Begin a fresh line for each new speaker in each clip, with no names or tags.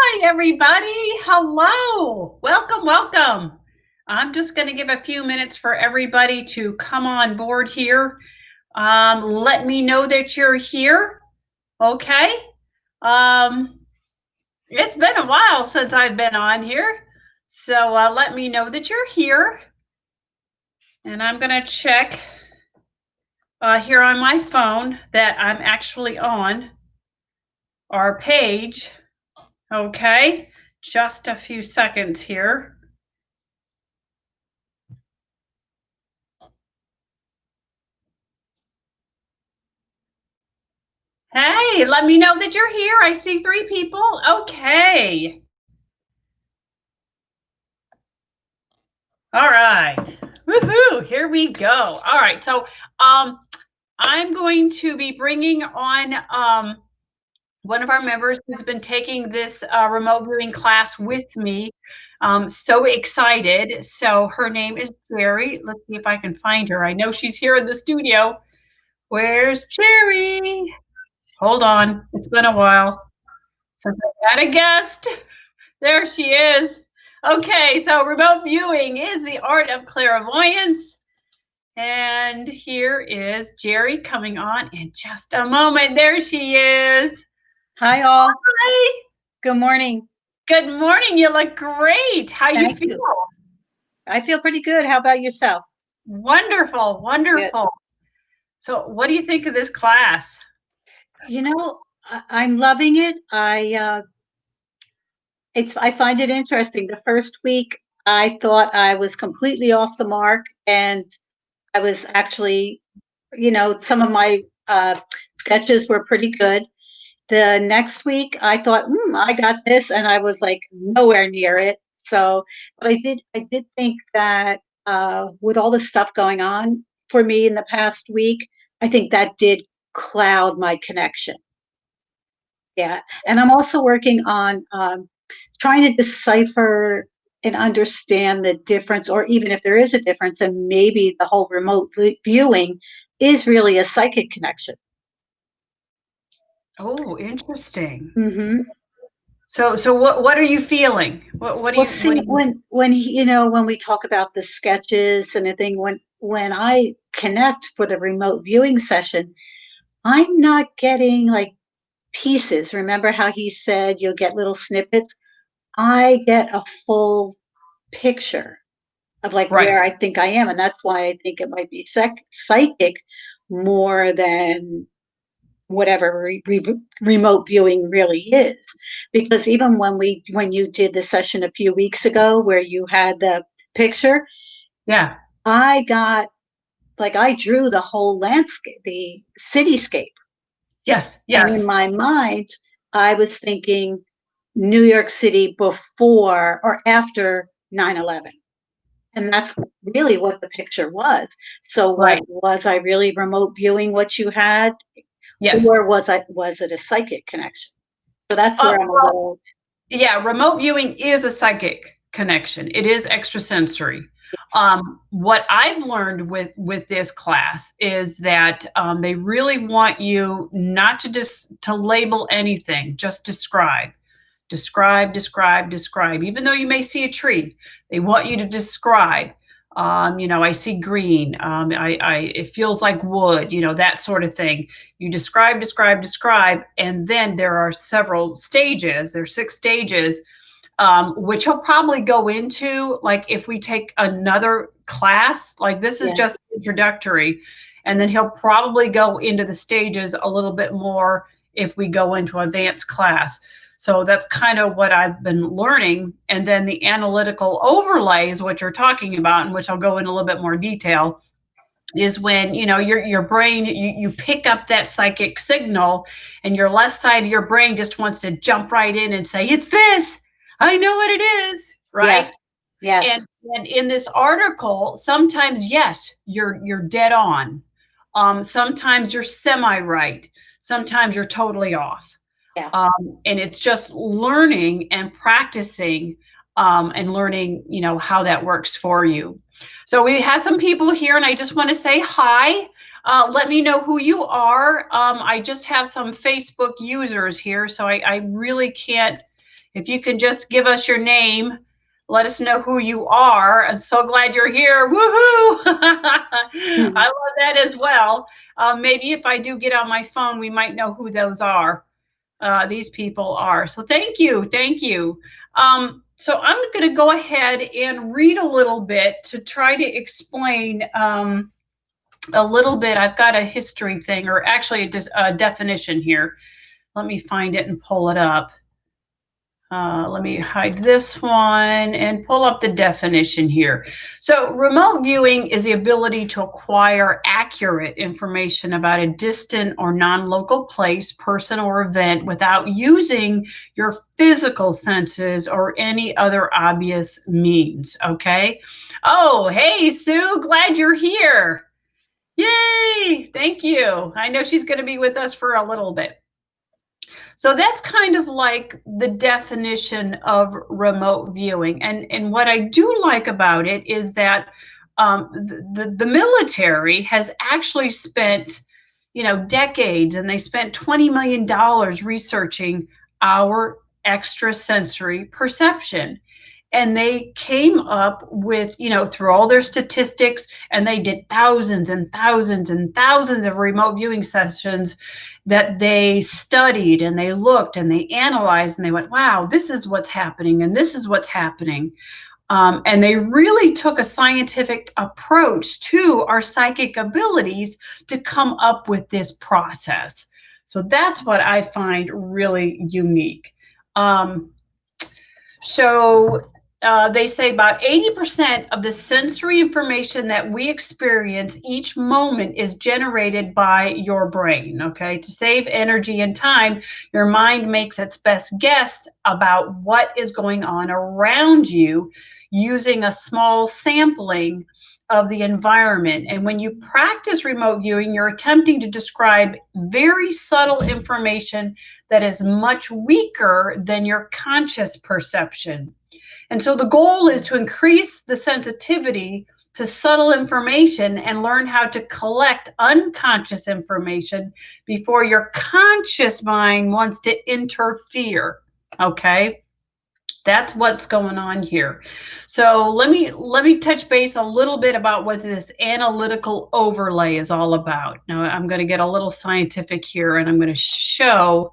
Hi, everybody. Hello. Welcome, welcome. I'm just going to give a few minutes for everybody to come on board here. Let me know that you're here. Okay. Um, it's been a while since I've been on here. So let me know that you're here. And I'm going to check here on my phone that I'm actually on our page. Okay. Just a few seconds here. Hey, let me know that you're here. I see 3 people. Okay. All right. Woohoo. Here we go. All right. So I'm going to be bringing on one of our members who's been taking this remote viewing class with me. So excited. So her name is Jerry. Let's see if I can find her. I know she's here in the studio. Where's Jerry? Hold on. It's been a while. So I got a guest. There she is. Okay, so remote viewing is the art of clairvoyance. And here is Jerry coming on in just a moment. There she is.
Hi, all.
Hi.
Good morning.
Good morning. You look great. How you
Thank
feel?
you. I feel pretty good. How about yourself?
Wonderful, wonderful. So what do you think of this class?
You know, I'm loving it. I find it interesting. The first week, I thought I was completely off the mark, and I was actually, some of my sketches were pretty good. The next week, I thought, I got this, and I was like nowhere near it. So, but I did think that with all the stuff going on for me in the past week, I think that did cloud my connection. Yeah, and I'm also working on trying to decipher and understand the difference, or even if there is a difference, and maybe the whole remote viewing is really a psychic connection.
Oh, interesting.
Mm-hmm.
So what are you feeling? What do
Well,
you
see, when we talk about the sketches and everything, when I connect for the remote viewing session, I'm not getting like pieces. Remember how he said you'll get little snippets? I get a full picture of like
right.
where I think I am, and that's why I think it might be psychic more than whatever remote viewing really is, because even when you did the session a few weeks ago where you had the picture,
Yeah.
I got like I drew the whole landscape, the cityscape,
Yes,
and in
yes.
my mind I was thinking New York City before or after 9/11, and that's really what the picture was. So what
Right.
was I really remote viewing what you had,
Yes.
or was it a psychic connection? So that's where I'm a
Well,
little.
yeah, remote viewing is a psychic connection. It is extrasensory. What I've learned with this class is that they really want you not to just to label anything, just describe, describe, describe, describe. Even though you may see a tree, they want you to describe. I see green. It feels like wood. That sort of thing. You describe, describe, describe, and then there are several stages. There's 6 stages, which he'll probably go into. Like if we take another class, like this is
Yeah.
just introductory, and then he'll probably go into the stages a little bit more if we go into advanced class. So that's kind of what I've been learning. And then the analytical overlays, which you're talking about, and which I'll go in a little bit more detail, is when your brain, you pick up that psychic signal, and your left side of your brain just wants to jump right in and say, it's this, I know what it is, right?
Yes. Yes.
And in this article, sometimes, yes, you're dead on. Sometimes you're semi right. Sometimes you're totally off.
Yeah.
And it's just learning and practicing, and learning, how that works for you. So we have some people here, and I just want to say hi. Let me know who you are. I just have some Facebook users here, so I really can't, if you can just give us your name, let us know who you are. I'm so glad you're here. Woohoo! I love that as well. Maybe if I do get on my phone, we might know who those are. These people are. So thank you. Thank you. So I'm going to go ahead and read a little bit to try to explain a little bit. I've got a history thing, or actually a definition here. Let me find it and pull it up. Let me hide this one and pull up the definition here. So remote viewing is the ability to acquire accurate information about a distant or non-local place, person, or event without using your physical senses or any other obvious means, okay? Oh, hey, Sue, glad you're here. Yay, thank you. I know she's going to be with us for a little bit. So that's kind of like the definition of remote viewing. And what I do like about it is that the military has actually spent, decades, and they spent $20 million researching our extrasensory perception. And they came up with, through all their statistics, and they did thousands and thousands and thousands of remote viewing sessions that they studied and they looked and they analyzed and they went, wow, this is what's happening and this is what's happening. And they really took a scientific approach to our psychic abilities to come up with this process. So that's what I find really unique. They say about 80% of the sensory information that we experience each moment is generated by your brain, okay? To save energy and time, your mind makes its best guess about what is going on around you using a small sampling of the environment. And when you practice remote viewing, you're attempting to describe very subtle information that is much weaker than your conscious perception. And so the goal is to increase the sensitivity to subtle information and learn how to collect unconscious information before your conscious mind wants to interfere, okay? That's what's going on here. So let me touch base a little bit about what this analytical overlay is all about. Now I'm going to get a little scientific here, and I'm going to show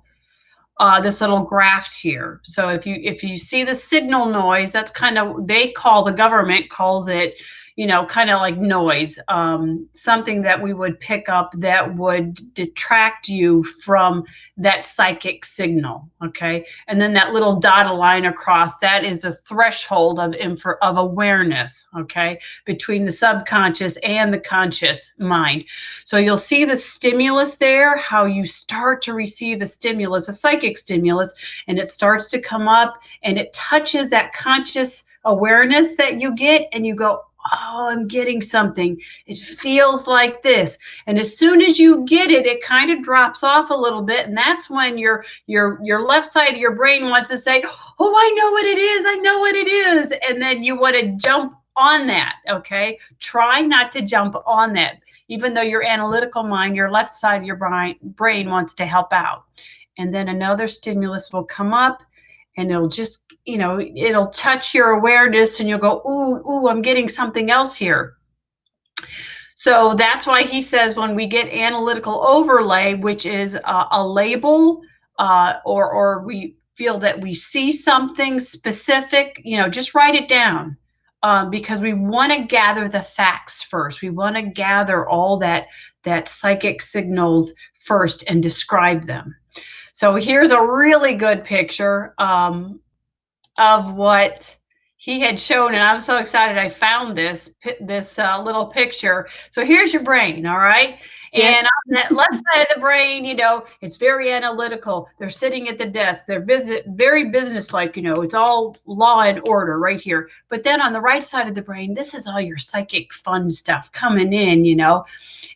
this little graph here. So if you see the signal noise, that's kind of, the government calls it, kind of like noise, something that we would pick up that would detract you from that psychic signal, okay? And then that little dotted line across, that is the threshold of awareness, okay, between the subconscious and the conscious mind. So you'll see the stimulus there, how you start to receive a stimulus, a psychic stimulus, and it starts to come up and it touches that conscious awareness that you get, and you go, oh, I'm getting something. It feels like this. And as soon as you get it, it kind of drops off a little bit. And that's when your left side of your brain wants to say, oh, I know what it is. I know what it is. And then you want to jump on that. Okay. Try not to jump on that. Even though your analytical mind, your left side of your brain wants to help out. And then another stimulus will come up, and it'll just, it'll touch your awareness, and you'll go, ooh, I'm getting something else here. So that's why he says when we get analytical overlay, which is a label, or we feel that we see something specific, just write it down, because we want to gather the facts first. We want to gather all that psychic signals first and describe them. So here's a really good picture of what he had shown, and I'm so excited I found this little picture. So here's your brain, all right? Yeah. And on that left side of the brain, it's very analytical. They're sitting at the desk. They're very businesslike, it's all law and order right here. But then on the right side of the brain, this is all your psychic fun stuff coming in,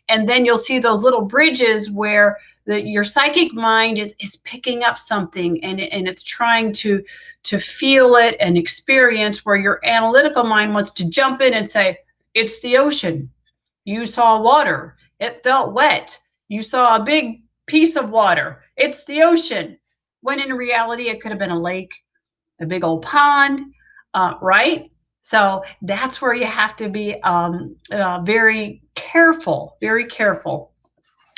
And then you'll see those little bridges where your psychic mind is picking up something, and it's trying to feel it and experience, where your analytical mind wants to jump in and say, it's the ocean. You saw water. It felt wet. You saw a big piece of water. It's the ocean. When in reality, it could have been a lake. a big old pond, right? So that's where you have to be very careful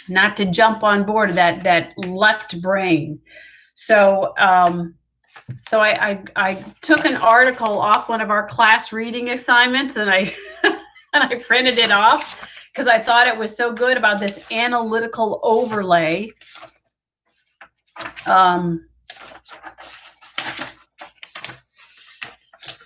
not to jump on board that left brain. So I took an article off one of our class reading assignments, and I and I printed it off because I thought it was so good about this analytical overlay.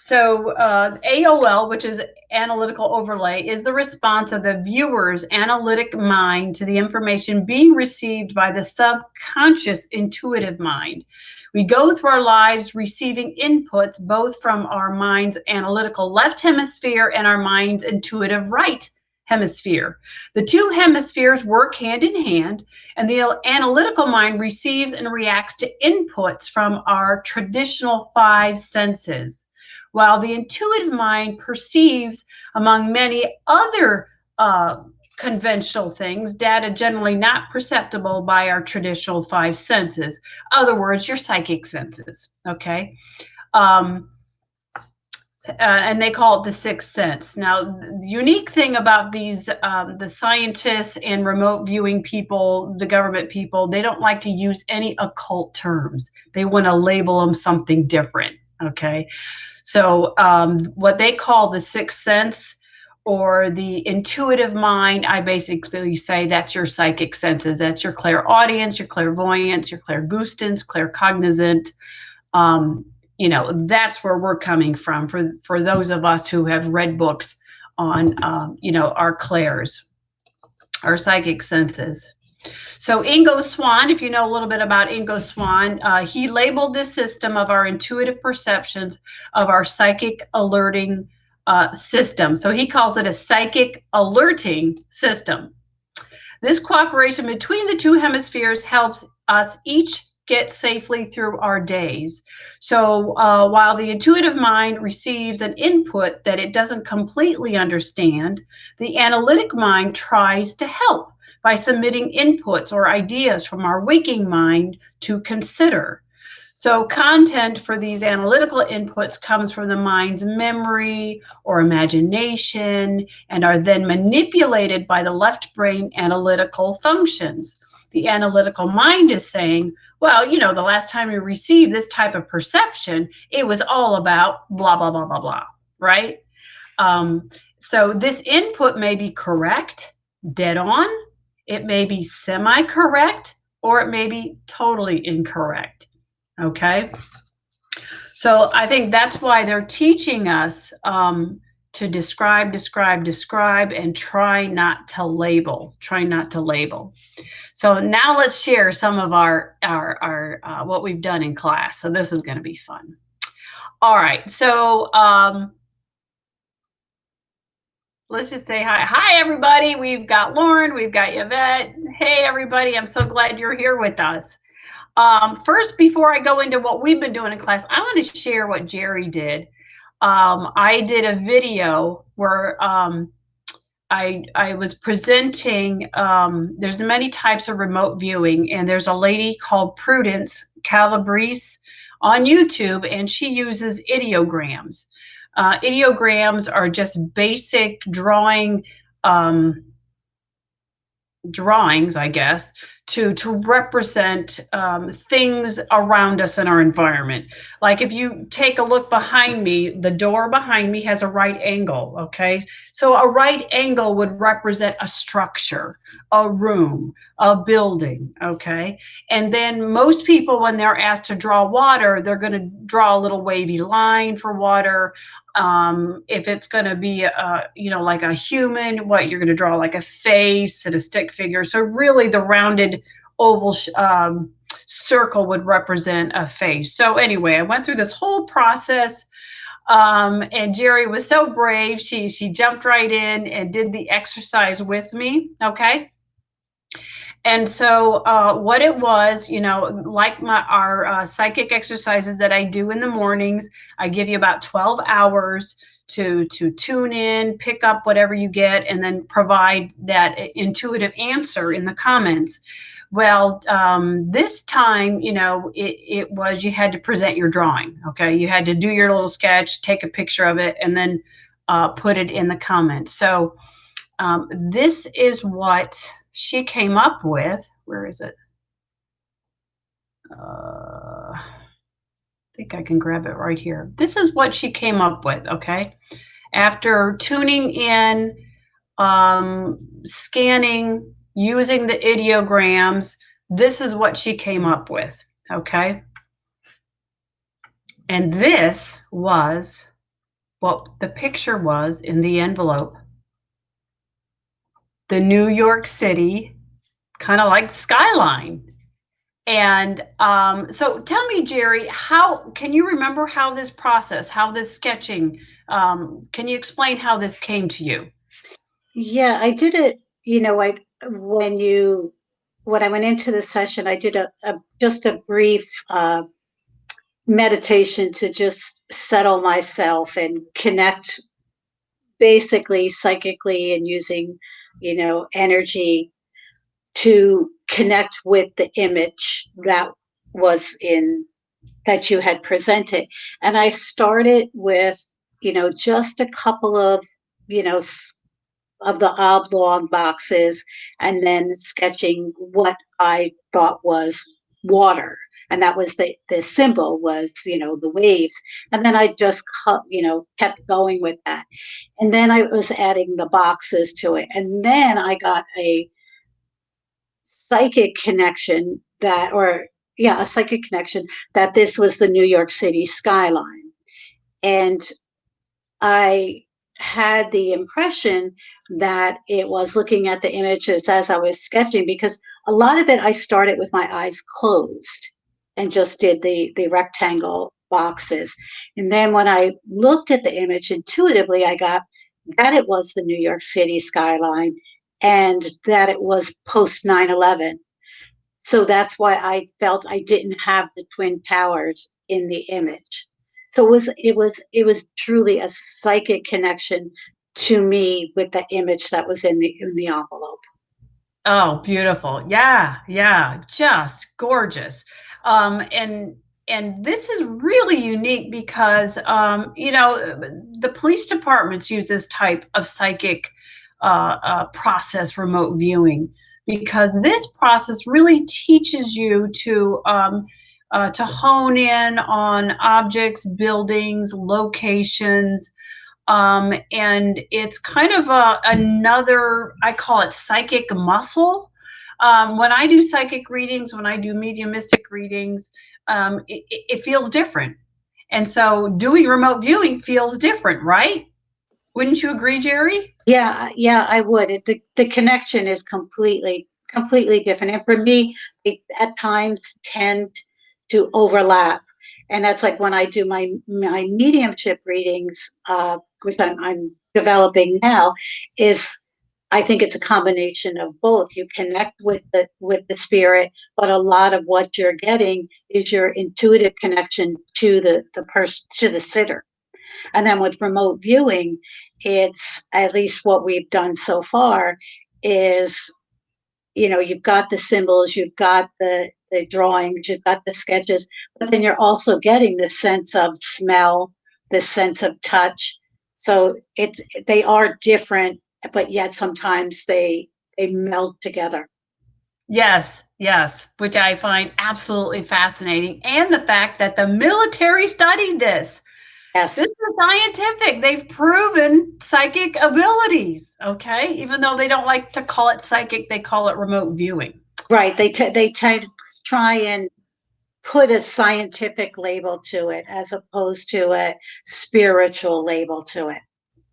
So AOL, which is analytical overlay, is the response of the viewer's analytic mind to the information being received by the subconscious intuitive mind. We go through our lives receiving inputs both from our mind's analytical left hemisphere and our mind's intuitive right hemisphere. The two hemispheres work hand in hand, and the analytical mind receives and reacts to inputs from our traditional five senses, while the intuitive mind perceives, among many other conventional things, data generally not perceptible by our traditional five senses. In other words, your psychic senses, okay? And they call it the sixth sense. Now, the unique thing about these, the scientists and remote viewing people, the government people, they don't like to use any occult terms. They want to label them something different, okay? So what they call the sixth sense or the intuitive mind, I basically say that's your psychic senses. That's your clairaudience, your clairvoyance, your clairgustance, claircognizant. You know, that's where we're coming from for those of us who have read books on, you know, our clairs, our psychic senses. So Ingo Swann, if you know a little bit about Ingo Swann, he labeled this system of our intuitive perceptions of our psychic alerting system. So he calls it a psychic alerting system. This cooperation between the two hemispheres helps us each get safely through our days. So while the intuitive mind receives an input that it doesn't completely understand, the analytic mind tries to help by submitting inputs or ideas from our waking mind to consider. So content for these analytical inputs comes from the mind's memory or imagination and are then manipulated by the left brain analytical functions. The analytical mind is saying, well, you know, the last time you received this type of perception, it was all about blah, blah, blah, blah, blah, right? So this input may be correct, dead on, it may be semi-correct, or it may be totally incorrect, okay? So I think that's why they're teaching us to describe, and try not to label, So now let's share some of our what we've done in class. So this is gonna be fun. All right, so let's just say hi. Hi, everybody. We've got Lauren, we've got Yvette. Hey, everybody. I'm so glad you're here with us. First, before I go into what we've been doing in class, I want to share what Jerry did. I did a video where I was presenting, there's many types of remote viewing, and there's a lady called Prudence Calabrese on YouTube, and she uses ideograms. Ideograms are just basic drawings, I guess, to represent things around us in our environment. Like if you take a look behind me, the door behind me has a right angle, okay? So a right angle would represent a structure, a room, a building, okay? And then most people, when they're asked to draw water, they're gonna draw a little wavy line for water. If it's going to be, you know, like a human, you're going to draw like a face and a stick figure. So really the rounded oval circle would represent a face. So anyway, I went through this whole process, and Jerry was so brave. She jumped right in and did the exercise with me. Okay. And so what it was, you know, like our psychic exercises that I do in the mornings, I give you about 12 hours to tune in, pick up whatever you get, and then provide that intuitive answer in the comments. Well, this time, it was you had to present your drawing. Okay, you had to do your little sketch, take a picture of it, and then put it in the comments. So this is what she came up with. Where is it? I think I can grab it right here. This is what she came up with. Okay, after tuning in, scanning, using the ideograms, this is what she came up with, okay? And this was what the picture was in the envelope. The New York City, kind of like skyline. And so tell me, Jerry, how can you remember how this process, how this sketching, can you explain how this came to you?
Yeah, I did it, when I went into the session, I did just a brief meditation to just settle myself and connect basically psychically and using, energy to connect with the image was in that you had presented. And I started with, just a couple of, of the oblong boxes and then sketching what I thought was water. And that was the symbol was, the waves. And then I just, kept going with that. And then I was adding the boxes to it. And then I got a psychic connection a psychic connection that this was the New York City skyline. And I had the impression that it was looking at the images as I was sketching, because a lot of it I started with my eyes closed and just did the rectangle boxes. And then when I looked at the image intuitively, I got that it was the New York City skyline and that it was post 9/11. So that's why I felt I didn't have the Twin Towers in the image. So it was truly a psychic connection to me with the image that was in the envelope.
Oh, beautiful. Yeah, yeah, just gorgeous. And this is really unique because the police departments use this type of psychic process, remote viewing, because this process really teaches you to hone in on objects, buildings, locations, and it's kind of another, I call it psychic muscle. When I do psychic readings, when I do mediumistic readings, it feels different. And so doing remote viewing feels different, right? Wouldn't you agree, Jerry?
Yeah, I would. The connection is completely different. And for me, they at times tend to overlap. And that's like when I do my mediumship readings, which I'm developing now, is I think it's a combination of both. You connect with the spirit, but a lot of what you're getting is your intuitive connection to the person, to the sitter. And then with remote viewing, it's at least what we've done so far is, you've got the symbols, you've got the drawings, you've got the sketches, but then you're also getting the sense of smell, the sense of touch. So they are different, but yet sometimes they meld together.
Yes, yes, which I find absolutely fascinating. And the fact that the military studied this. This
Yes.
is scientific. They've proven psychic abilities, okay? Even though they don't like to call it psychic, they call it remote viewing.
Right. They tend to try and put a scientific label to it as opposed to a spiritual label to it.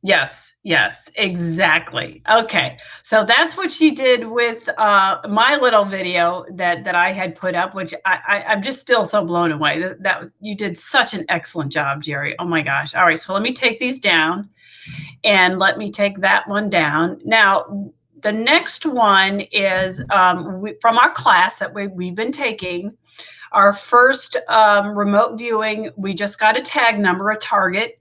Yes, yes, exactly. Okay, so that's what she did with my little video that I had put up, which I'm just still so blown away. You did such an excellent job, Jerry. Oh my gosh! All right, so let me take these down, and let me take that one down. Now, the next one is from our class that we've been taking. Our first remote viewing, we just got a tag number, a target.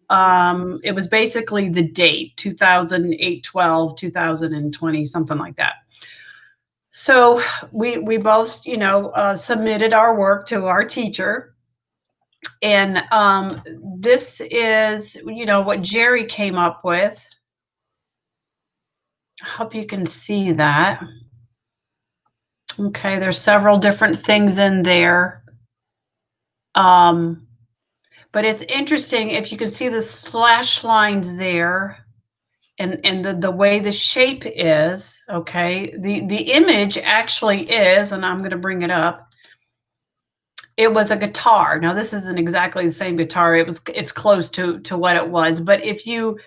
It was basically the date 2008, 12, 2020, something like that. So we both, submitted our work to our teacher, and this is, what Jerry came up with. I hope you can see that. Okay, there's several different things in there. But it's interesting if you can see the slash lines there, and the way the shape is. Okay, the image actually is, and I'm going to bring it up. It was a guitar. Now this isn't exactly the same guitar. It's close to what it was. But if you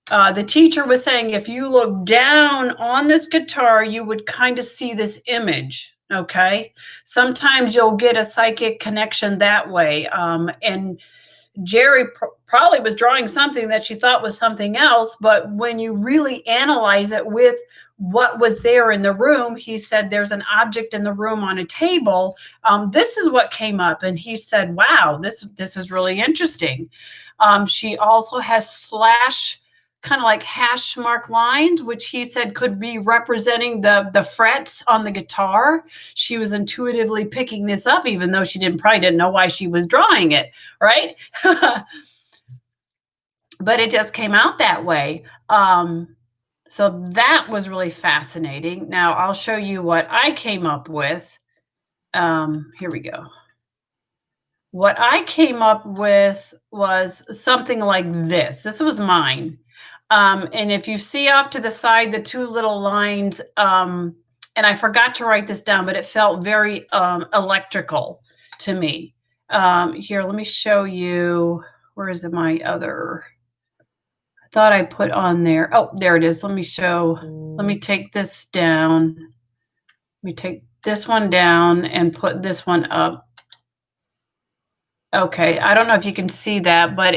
the teacher was saying if you look down on this guitar, you would kind of see this image. Okay, sometimes you'll get a psychic connection that way. And Jerry probably was drawing something that she thought was something else, but when you really analyze it with what was there in the room, he said there's an object in the room on a table. This is what came up, and he said, "Wow, this is really interesting." She also has slash, kind of like hash mark lines, which he said could be representing the frets on the guitar. She was intuitively picking this up, even though she probably didn't know why she was drawing it, right? But it just came out that way. So that was really fascinating. Now I'll show you what I came up with. Here we go. What I came up with was something like this. This was mine. And if you see off to the side, the two little lines, and I forgot to write this down, but it felt very electrical to me. Here, let me show you. Where is my other? I thought I put on there. Oh, there it is. Let me take this down. Let me take this one down and put this one up. Okay, I don't know if you can see that, but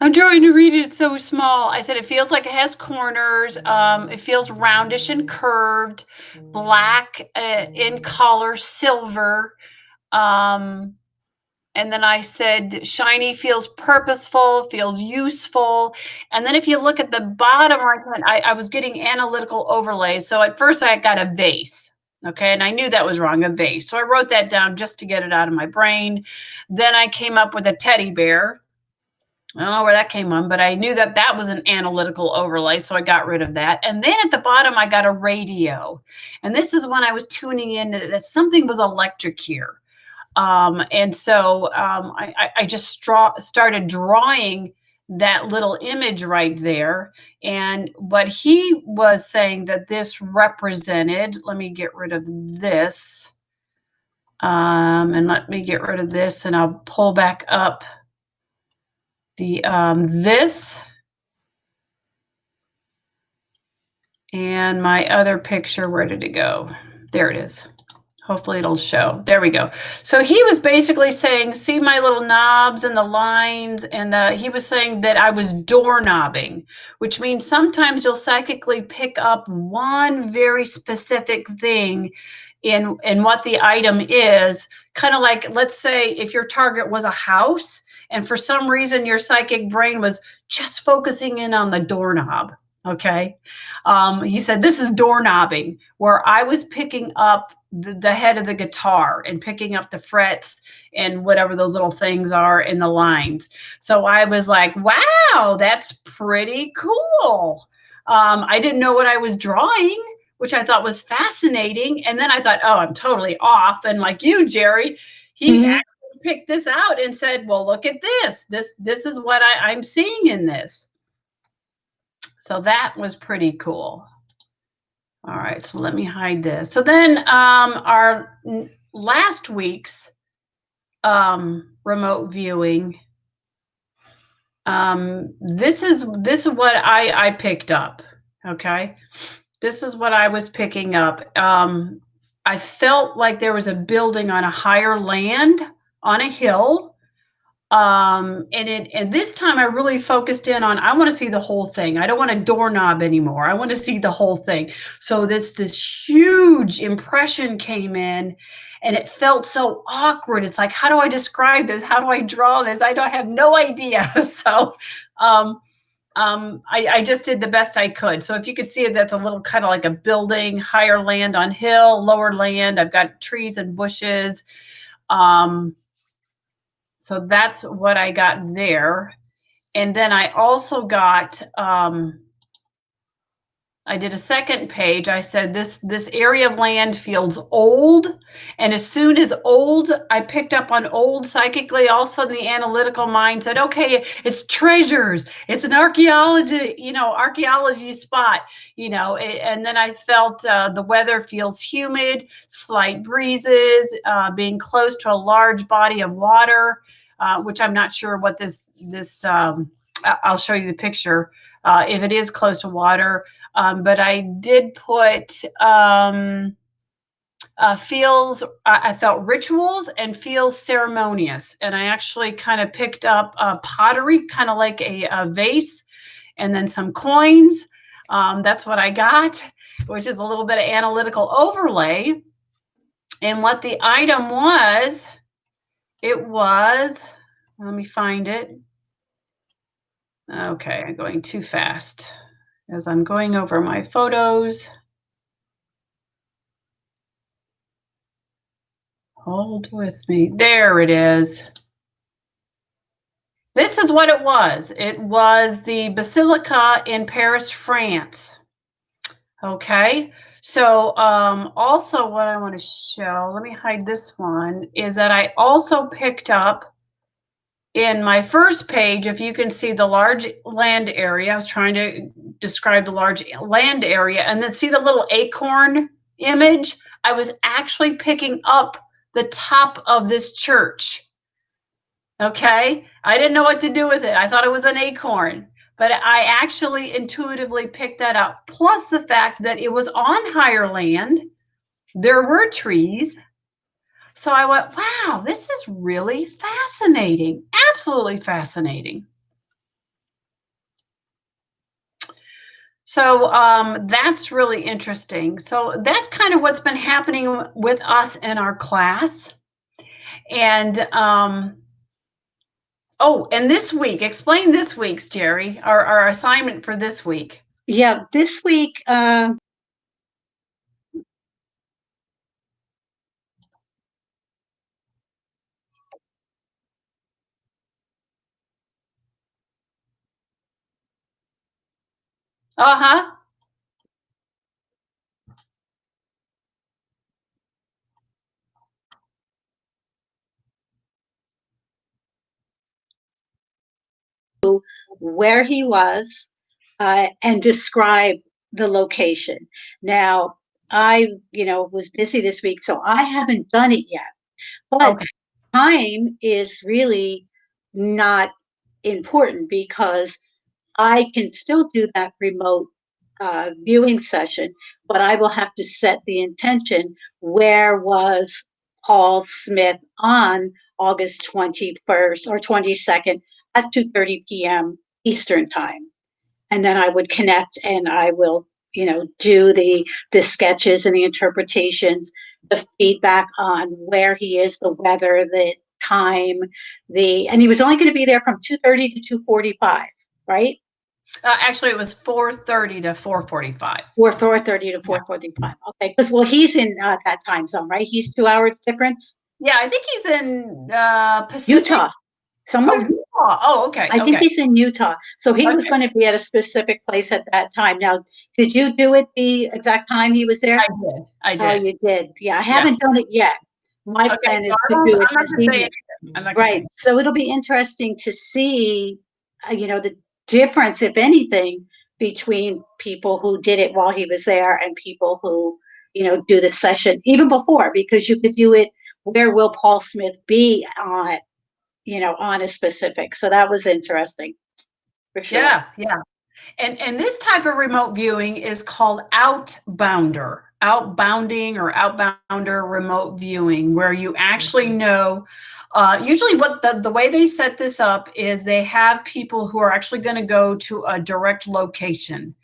I'm trying to read it. It's so small. I said it feels like it has corners. It feels roundish and curved, black in color, silver. And then I said shiny feels purposeful, feels useful. And then if you look at the bottom right, I was getting analytical overlays. So at first I got a vase. Okay, and I knew that was wrong, a vase. So I wrote that down just to get it out of my brain. Then I came up with a teddy bear. I don't know where that came from, but I knew that was an analytical overlay, so I got rid of that. And then at the bottom, I got a radio. And this is when I was tuning in that something was electric here. And so I just started drawing that little image right there. And what he was saying that this represented, let me get rid of this. And let me get rid of this, and I'll pull back up the this and my other picture. Where did it go? There it is. Hopefully it'll show. There we go. So he was basically saying, see my little knobs and the lines, and he was saying that I was doorknobbing, which means sometimes you'll psychically pick up one very specific thing in what the item is. Kind of like, let's say if your target was a house, and for some reason your psychic brain was just focusing in on the doorknob. Okay. He said, this is doorknobbing, where I was picking up the head of the guitar and picking up the frets and whatever those little things are in the lines. So I was like, wow, that's pretty cool. I didn't know what I was drawing, which I thought was fascinating. And then I thought, oh, I'm totally off. And like you, Jerry, he actually picked this out and said, well, look at this. This is what I'm seeing in this. So that was pretty cool. All right, so let me hide this. So then our last week's remote viewing, this is what I picked up. Okay, this is what I was picking up. I felt like there was a building on a higher land on a hill. And this time I really focused in on, I want to see the whole thing. I don't want a doorknob anymore. I want to see the whole thing. So this huge impression came in, and it felt so awkward. It's like, how do I describe this? How do I draw this? I don't have no idea. So, I just did the best I could. So if you could see it, that's a little kind of like a building, higher land on hill, lower land. I've got trees and bushes. So that's what I got there. And then I also got, I did a second page. I said this area of land feels old, and as soon as old, I picked up on old psychically. All of a sudden, the analytical mind said, "Okay, it's treasures. It's an archaeology spot." And then I felt the weather feels humid, slight breezes, being close to a large body of water, which I'm not sure what this. I'll show you the picture if it is close to water. But I did put feels, I felt rituals and feels ceremonious. And I actually kind of picked up pottery, kind of like a vase, and then some coins. That's what I got, which is a little bit of analytical overlay. And what the item was, let me find it. Okay, I'm going too fast as I'm going over my photos. Hold with me. There it is. This is what it was. It was the Basilica in Paris, France. Okay. So also what I want to show, let me hide this one, is that I also picked up in my first page, if you can see the large land area, I was trying to describe the large land area, and then see the little acorn image. I was actually picking up the top of this church. Okay. I didn't know what to do with it. I thought it was an acorn, but I actually intuitively picked that up. Plus the fact that it was on higher land, there were trees. So I went, wow, this is really fascinating. Absolutely fascinating. So that's really interesting. So that's kind of what's been happening with us in our class. And and this week, explain this week's, Jerry, our assignment for this week.
Yeah, this week,
Uh-huh.
where he was and describe the location. Now, I, was busy this week, so I haven't done it yet. But
Okay.
time is really not important because I can still do that remote viewing session, but I will have to set the intention. Where was Paul Smith on August 21st or 22nd at 2:30 p.m. Eastern time? And then I would connect and I will, do the sketches and the interpretations, the feedback on where he is, the weather, the time, and he was only going to be there from 2:30 to 2:45, right?
Actually, it was 4:30 to 4:45.
Or 4:30 to 4:45. Okay, because he's in that time zone, right? He's 2 hours difference.
Yeah, I think he's in Pacific.
Utah, somewhere.
Oh, Utah. Oh, okay.
I think he's in Utah. So he was
Okay.
going to be at a specific place at that time. Now, did you do it the exact time he was there?
I did. I
Oh,
did.
you did. Yeah, I haven't done it yet. My
Okay.
plan is
So
to do it
I'm not
this
going to say
evening.
anything. I'm not going to say
Right.
anything.
So it'll be interesting to see, the difference, if anything, between people who did it while he was there and people who, do the session even before, because you could do it. Where will Paul Smith be on a specific? So that was interesting for sure.
Yeah, yeah. And this type of remote viewing is called outbounder, outbounding or outbounder remote viewing, where you actually know. Usually, what the way they set this up is they have people who are actually going to go to a direct location.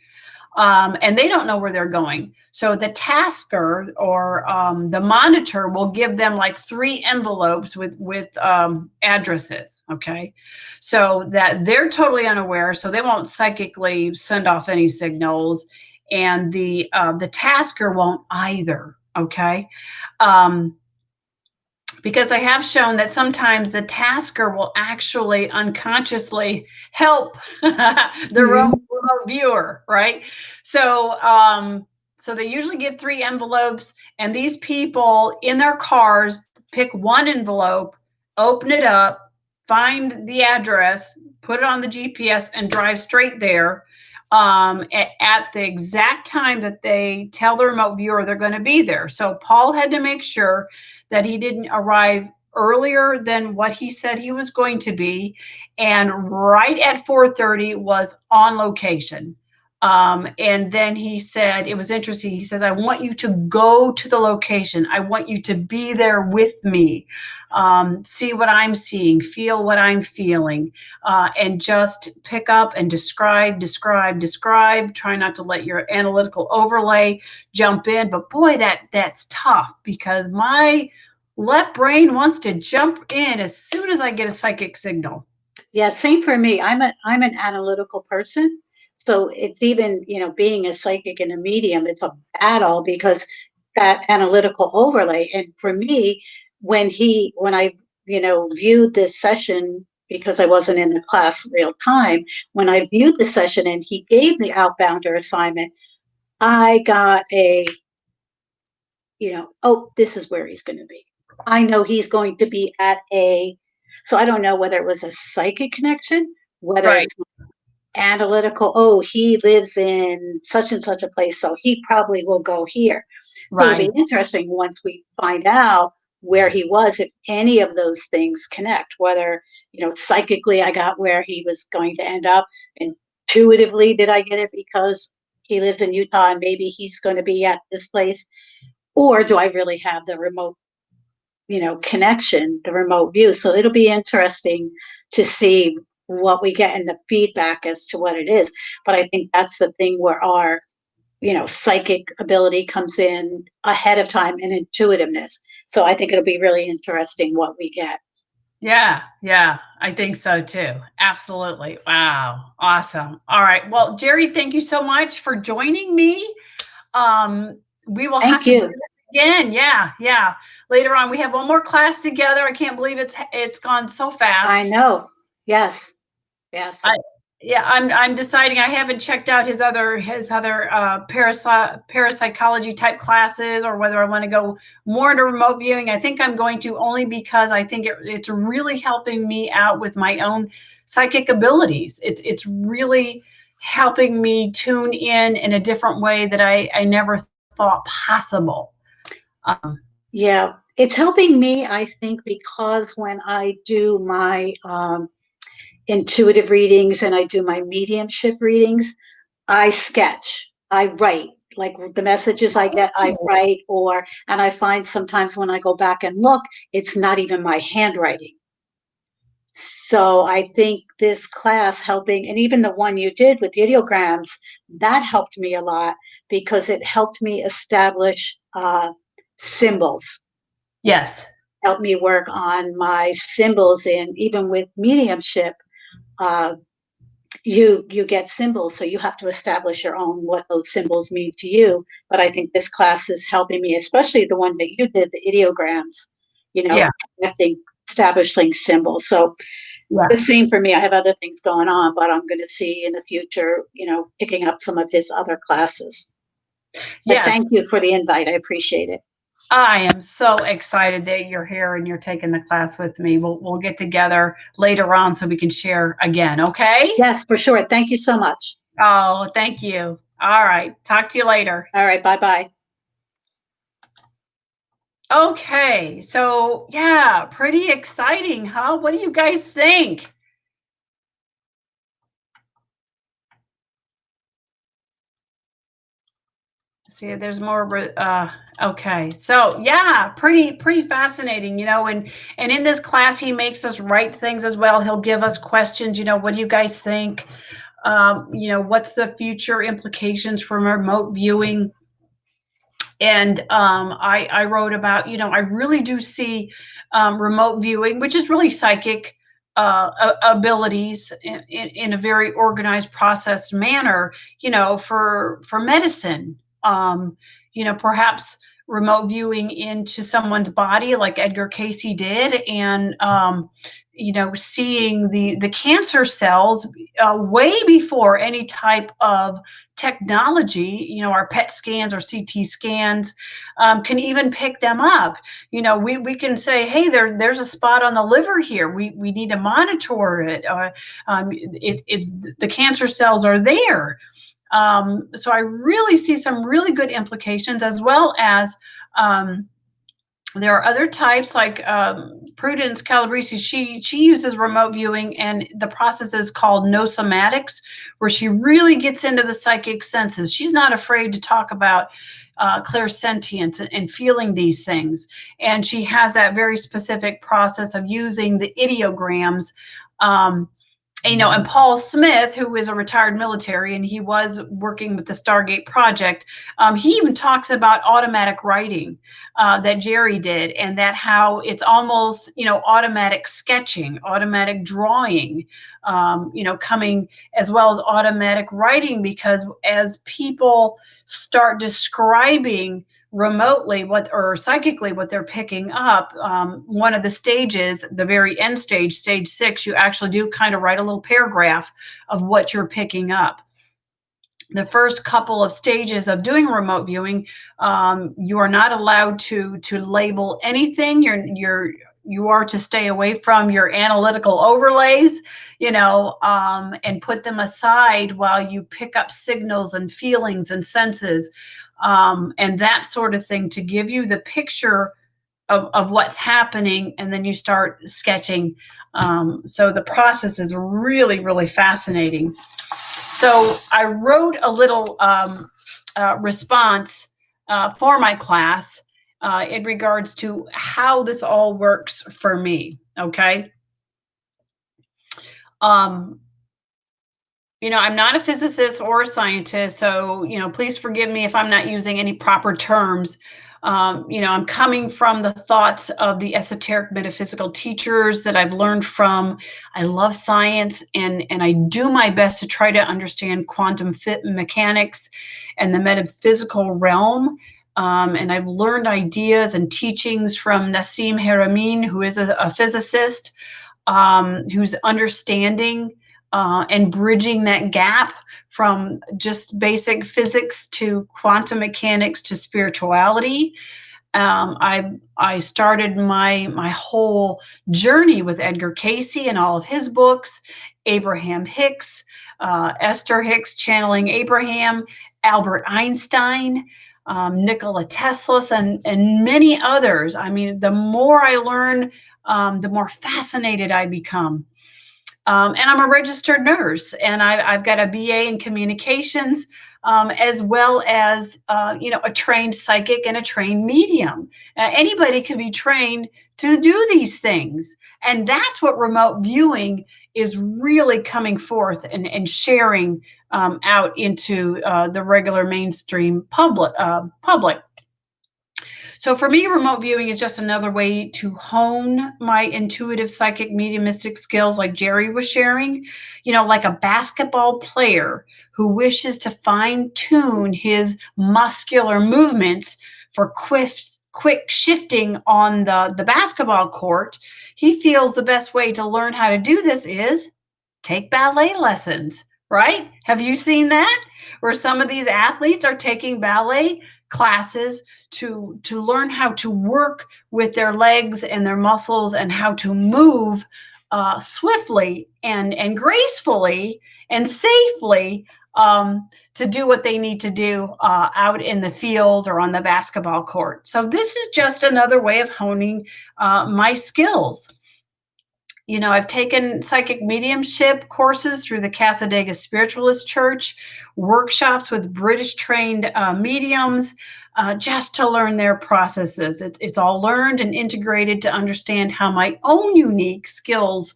and they don't know where they're going. So the tasker or the monitor will give them like 3 envelopes with addresses. Okay, so that they're totally unaware, so they won't psychically send off any signals, and the tasker won't either. Okay. Because I have shown that sometimes the tasker will actually unconsciously help the remote viewer, right? So, so they usually give 3 envelopes, and these people in their cars pick one envelope, open it up, find the address, put it on the GPS, and drive straight there at the exact time that they tell the remote viewer they're going to be there. So Paul had to make sure that he didn't arrive earlier than what he said he was going to be, and right at 4:30 was on location. And then he said, it was interesting. He says, I want you to go to the location. I want you to be there with me, see what I'm seeing, feel what I'm feeling, and just pick up and describe. Try not to let your analytical overlay jump in. But boy, that's tough, because my left brain wants to jump in as soon as I get a psychic signal.
Yeah, same for me. I'm an analytical person. So it's even, being a psychic and a medium, it's a battle because that analytical overlay. And for me, when I, viewed this session, because I wasn't in the class real time, when I viewed the session and he gave the outbounder assignment, I got oh, this is where he's going to be. I know he's going to be so I don't know whether it was a psychic connection, whether
Right.
it's analytical, oh, he lives in such and such a place, so he probably will go here. So
Right.
it'll be interesting once we find out where he was, if any of those things connect, whether, psychically I got where he was going to end up, intuitively did I get it because he lives in Utah and maybe he's going to be at this place, or do I really have the remote, connection, the remote view? So it'll be interesting to see what we get in the feedback as to what it is. But I think that's the thing where our, psychic ability comes in ahead of time, and intuitiveness. So I think it'll be really interesting what we get.
Yeah, I think so too. Absolutely. Wow. Awesome. All right. Well, Jerry, thank you so much for joining me. We will have
Thank
to do
you.
this again. Yeah. Later on, we have one more class together. I can't believe it's gone so fast.
I know. Yes.
I'm deciding. I haven't checked out his other parapsychology type classes, or whether I want to go more into remote viewing. I think I'm going to, only because I think it's really helping me out with my own psychic abilities. It's really helping me tune in a different way that I never thought possible.
Yeah, it's helping me, I think, because when I do my intuitive readings and I do my mediumship readings, I sketch, I write. Like the messages I get, I write, and I find sometimes when I go back and look, it's not even my handwriting. So I think this class helping, and even the one you did with ideograms, that helped me a lot because it helped me establish symbols.
Yes.
Helped me work on my symbols, and even with mediumship, uh, you get symbols, so you have to establish your own, what those symbols mean to you. But I think this class is helping me, especially the one that you did, the ideograms,
Yeah.
connecting, establishing symbols. So
Yeah.
the same for me. I have other things going on, but I'm going to see in the future, picking up some of his other classes. But
Yes.
thank you for the invite. I appreciate it.
I am so excited that you're here and you're taking the class with me. We'll get together later on so we can share again, okay?
Yes, for sure. Thank you so much.
Oh, thank you. All right. Talk to you later.
All right. Bye-bye.
Okay. So, yeah, pretty exciting, huh? What do you guys think? See, there's more. Okay, so yeah, pretty fascinating, and in this class he makes us write things as well. He'll give us questions. What do you guys think? what's the future implications from remote viewing? And I wrote about, I really do see remote viewing, which is really psychic abilities in a very organized, processed manner, for medicine. Perhaps remote viewing into someone's body like Edgar Casey did, and seeing the cancer cells way before any type of technology, our PET scans or CT scans can even pick them up. We can say, hey, there's a spot on the liver here. We need to monitor it. It's the cancer cells are there. So I really see some really good implications, as well as there are other types like Prudence Calabrese. She uses remote viewing, and the process is called nosomatics, where she really gets into the psychic senses. She's not afraid to talk about clairsentience and feeling these things. And she has that very specific process of using the ideograms. And Paul Smith, who is a retired military, and he was working with the Stargate project, he even talks about automatic writing that Jerry did, and that how it's almost, automatic sketching, automatic drawing, coming, as well as automatic writing, because as people start describing remotely or psychically what they're picking up, one of the stages, the very end stage, stage 6, you actually do kind of write a little paragraph of what you're picking up. The first couple of stages of doing remote viewing, you are not allowed to label anything. You are to stay away from your analytical overlays, and put them aside while you pick up signals and feelings and senses, and that sort of thing, to give you the picture of what's happening, and then you start sketching. So the process is really, really fascinating. So I wrote a little response for my class in regards to how this all works for me. Okay. I'm not a physicist or a scientist, so, please forgive me if I'm not using any proper terms. I'm coming from the thoughts of the esoteric metaphysical teachers that I've learned from. I love science, and I do my best to try to understand quantum mechanics and the metaphysical realm. And I've learned ideas and teachings from Nassim Haramein, who is a physicist, who's understanding and bridging that gap from just basic physics to quantum mechanics to spirituality. I started my whole journey with Edgar Casey and all of his books, Abraham Hicks, Esther Hicks, Channeling Abraham, Albert Einstein, Nikola Tesla, and many others. I mean, the more I learn, the more fascinated I become. And I'm a registered nurse, and I've got a BA in communications, as well as, a trained psychic and a trained medium. Anybody can be trained to do these things. And that's what remote viewing is really coming forth and sharing out into the regular mainstream public. So for me, remote viewing is just another way to hone my intuitive psychic mediumistic skills, like Jerry was sharing, like a basketball player who wishes to fine tune his muscular movements for quick shifting on the basketball court. He feels the best way to learn how to do this is take ballet lessons, right? Have you seen that? Where some of these athletes are taking ballet classes to learn how to work with their legs and their muscles, and how to move swiftly and gracefully and safely to do what they need to do out in the field or on the basketball court. So this is just another way of honing my skills. I've taken psychic mediumship courses through the Cassadaga Spiritualist Church, workshops with British trained mediums, just to learn their processes. It's all learned and integrated to understand how my own unique skills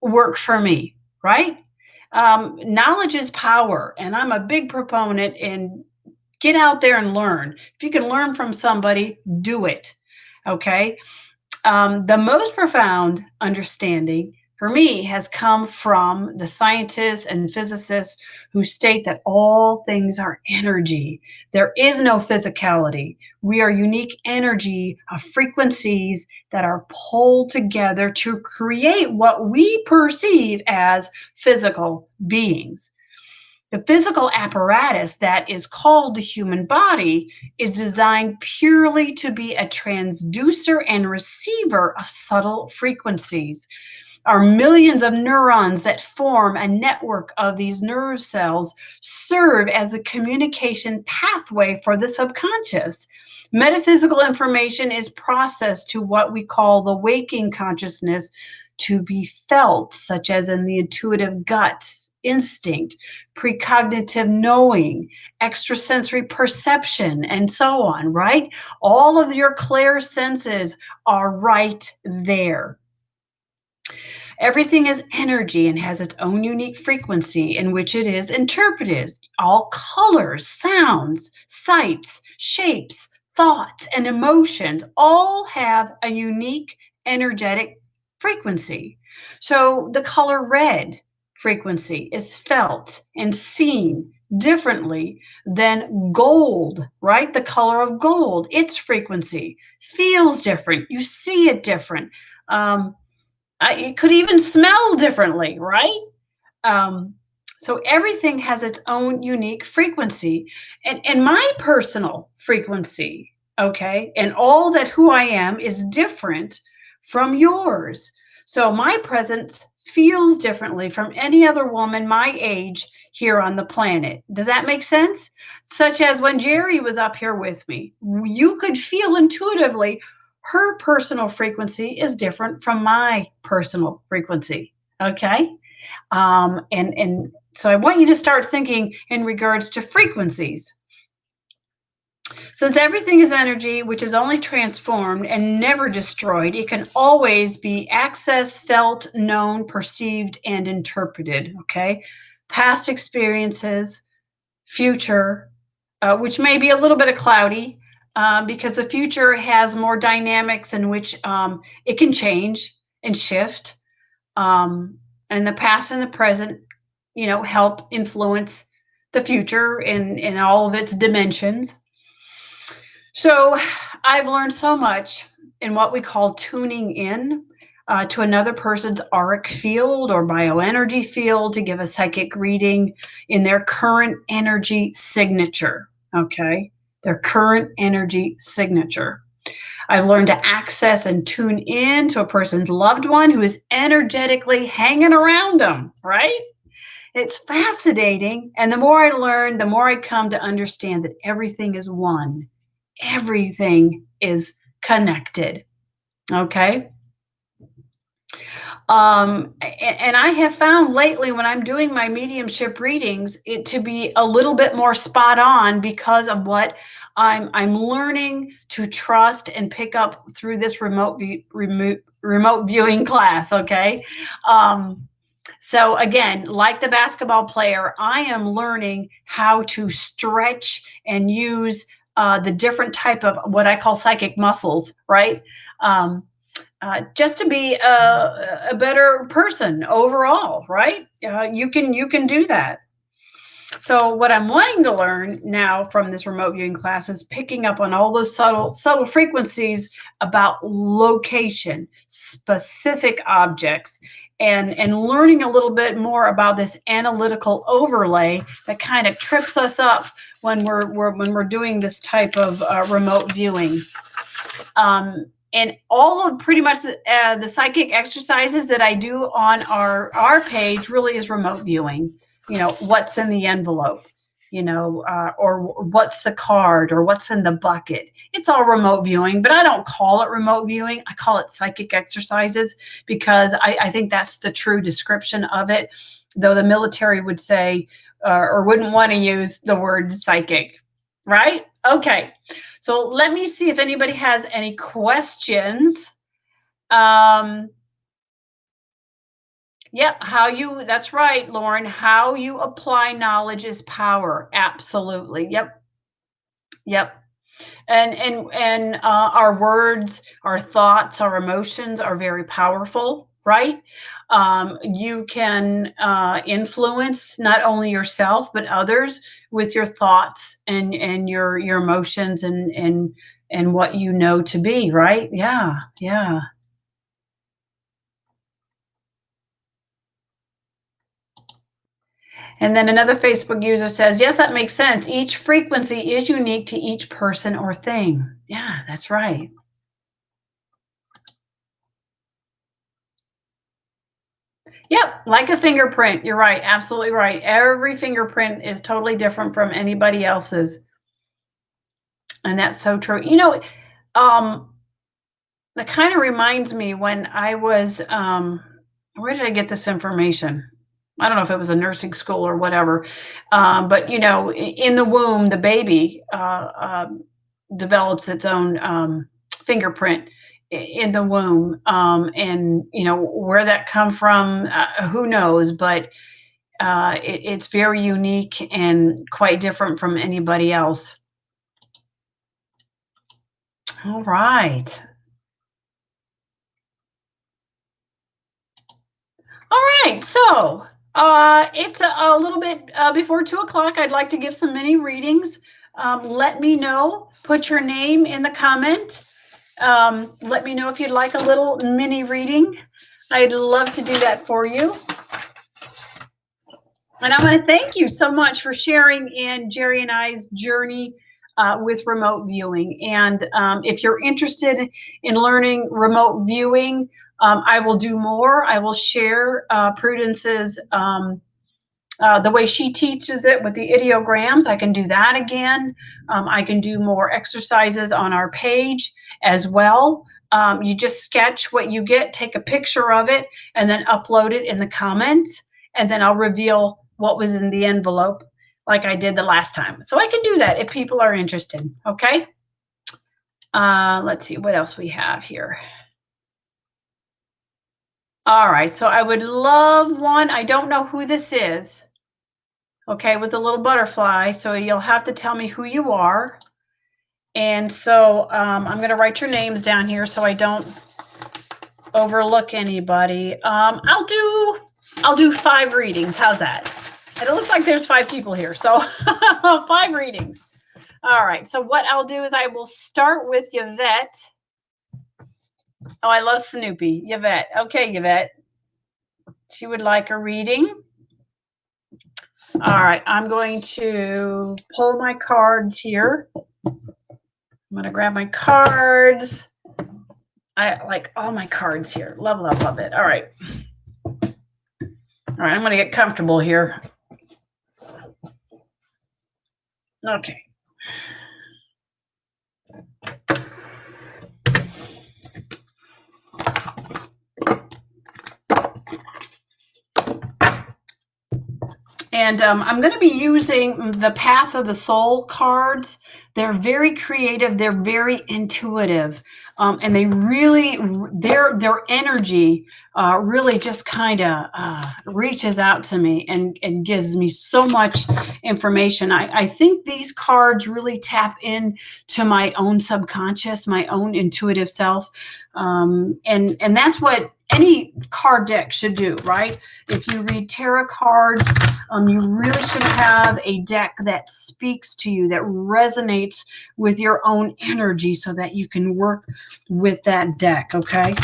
work for me, right? Knowledge is power, and I'm a big proponent in get out there and learn. If you can learn from somebody, do it. Okay. The most profound understanding for me has come from the scientists and physicists who state that all things are energy. There is no physicality. We are unique energy of frequencies that are pulled together to create what we perceive as physical beings. The physical apparatus that is called the human body is designed purely to be a transducer and receiver of subtle frequencies. Our millions of neurons that form a network of these nerve cells serve as a communication pathway for the subconscious. Metaphysical information is processed to what we call the waking consciousness to be felt, such as in the intuitive gut instinct, precognitive knowing, extrasensory perception, and so on, right? All of your clear senses are right there. Everything is energy and has its own unique frequency in which it is interpreted. All colors, sounds, sights, shapes, thoughts, and emotions all have a unique energetic frequency. So the color red frequency is felt and seen differently than gold, right? The color of gold, its frequency feels different. You see it different. It could even smell differently, right? Um, so everything has its own unique frequency, and my personal frequency, okay, and all that who I am is different from yours. So my presence feels differently from any other woman my age here on the planet. Does that make sense? Such as when Jerry was up here with me, you could feel intuitively her personal frequency is different from my personal frequency. Okay. And so I want you to start thinking in regards to frequencies. Since everything is energy, which is only transformed and never destroyed, it can always be accessed, felt, known, perceived, and interpreted. Okay. Past experiences, future, which may be a little bit of cloudy, because the future has more dynamics in which it can change and shift. And the past and the present, help influence the future in all of its dimensions. So I've learned so much in what we call tuning in to another person's auric field or bioenergy field to give a psychic reading in their current energy signature. Okay. Their current energy signature. I've learned to access and tune in to a person's loved one who is energetically hanging around them, right? It's fascinating. And the more I learn, the more I come to understand that everything is one. Everything is connected. Okay. And I have found lately when I'm doing my mediumship readings, it to be a little bit more spot on because of what I'm learning to trust and pick up through this remote viewing class. Okay. So again, like the basketball player, I am learning how to stretch and use the different type of what I call psychic muscles, right? Just to be a better person overall, right? You can do that. So what I'm wanting to learn now from this remote viewing class is picking up on all those subtle frequencies about location, specific objects, and learning a little bit more about this analytical overlay that kind of trips us up when we're doing this type of remote viewing. And all of pretty much the psychic exercises that I do on our page really is remote viewing. What's in the envelope, or what's the card, or what's in the bucket. It's all remote viewing, but I don't call it remote viewing. I call it psychic exercises because I think that's the true description of it, though the military would say or wouldn't want to use the word psychic, right? Okay. So let me see if anybody has any questions. Yep, that's right, Lauren. How you apply knowledge is power. Absolutely. Yep. Yep. And our words, our thoughts, our emotions are very powerful, right? You can influence not only yourself but others with your thoughts and your emotions and what you know to be, right? Yeah, yeah. And then another Facebook user says, yes, that makes sense. Each frequency is unique to each person or thing. Yeah, that's right. Yep, like a fingerprint. You're right. Absolutely right. Every fingerprint is totally different from anybody else's. And that's so true. Um, that kind of reminds me when I was, where did I get this information? I don't know if it was a nursing school or whatever. But, in the womb, the baby develops its own fingerprint in the womb. And, where that come from, who knows? But it's very unique and quite different from anybody else. All right. All right. So it's a little bit before 2 o'clock. I'd like to give some mini readings. Let me know. Put your name in the comment. Let me know if you'd like a little mini reading. I'd love to do that for you. And I want to thank you so much for sharing in Jerry and I's journey with remote viewing. And if you're interested in learning remote viewing, I will do more. I will share Prudence's, the way she teaches it with the ideograms. I can do that again. I can do more exercises on our page as well. You just sketch what you get, take a picture of it, and then upload it in the comments. And then I'll reveal what was in the envelope like I did the last time. So I can do that if people are interested. Okay. Let's see what else we have here. All right. So I would love one. I don't know who this is. Okay. With the little butterfly. So you'll have to tell me who you are. And so I'm going to write your names down here so I don't overlook anybody. I'll do 5 readings. How's that? And it looks like there's 5 people here. So 5 readings. All right. So what I'll do is I will start with Yvette. Oh, I love Snoopy. Yvette. Okay, Yvette. She would like a reading. All right. I'm going to pull my cards here. I'm going to grab my cards. I like all my cards here. Love, love, love it. All right. All right. I'm going to get comfortable here. Okay. And I'm going to be using the Path of the Soul cards. They're very creative. They're very intuitive. And they really, their energy really just kind of reaches out to me and gives me so much information. I think these cards really tap into my own subconscious, my own intuitive self. And that's what any card deck should do, right? If you read tarot cards, you really should have a deck that speaks to you, that resonates with your own energy so that you can work with that deck, okay?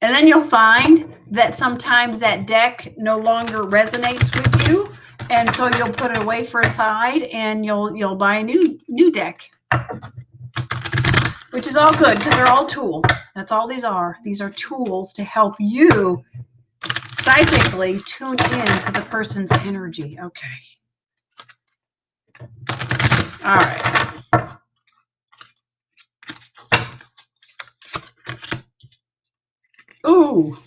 And then you'll find that sometimes that deck no longer resonates with you, and so you'll put it away for a side and you'll buy a new deck. Which is all good because they're all tools. That's all these are. These are tools to help you psychically tune in to the person's energy. Okay. All right. Ooh.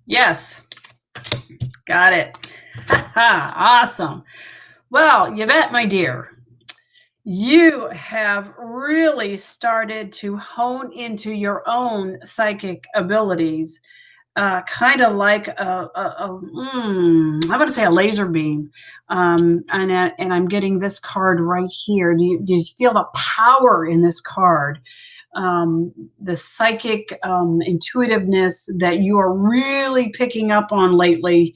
Yes. Got it. Awesome. Well, Yvette, my dear, You have really started to hone into your own psychic abilities, kind of like I want to say a laser beam. And I'm getting this card right here. Do you feel the power in this card? The psychic intuitiveness that you are really picking up on lately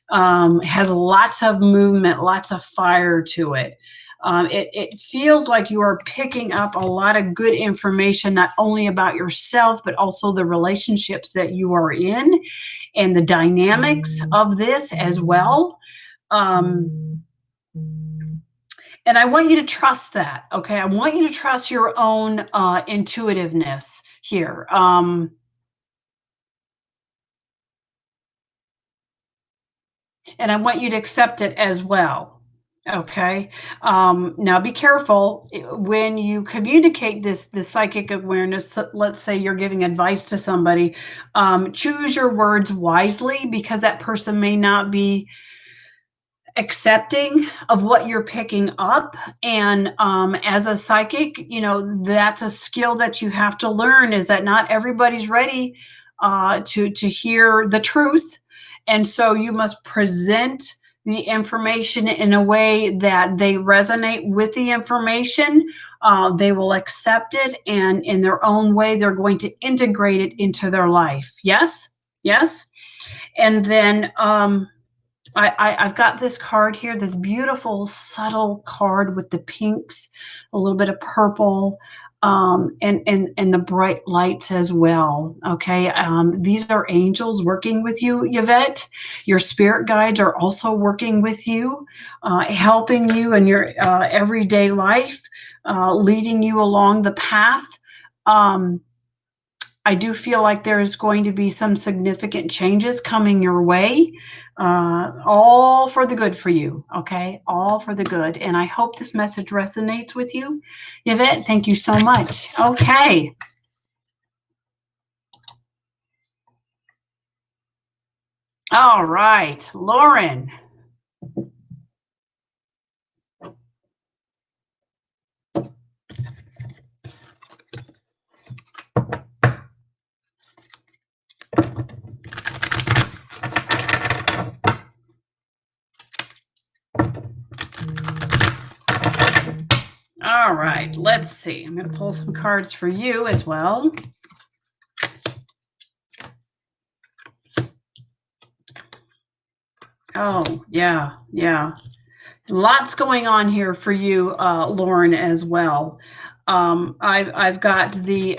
has lots of movement, lots of fire to it. It feels like you are picking up a lot of good information, not only about yourself, but also the relationships that you are in and the dynamics of this as well. Um, and I want you to trust that. Okay. I want you to trust your own intuitiveness here. And I want you to accept it as well. Okay. Now be careful when you communicate this psychic awareness. Let's say you're giving advice to somebody. Choose your words wisely because that person may not be accepting of what you're picking up. And as a psychic, that's a skill that you have to learn, is that not everybody's ready to hear the truth. And so you must present the information in a way that they resonate with the information. They will accept it, and in their own way they're going to integrate it into their life. Yes. Yes. And then I've got this card here, this beautiful, subtle card with the pinks, a little bit of purple, and the bright lights as well. Okay, these are angels working with you, Yvette. Your spirit guides are also working with you, helping you in your everyday life, leading you along the path. Um, I do feel like there's going to be some significant changes coming your way, all for the good for you, okay? All for the good. And I hope this message resonates with you. Yvette, thank you so much. Okay. All right. Lauren. All right. Let's see. I'm going to pull some cards for you as well. Oh, yeah. Yeah. Lots going on here for you, Lauren, as well. I've got the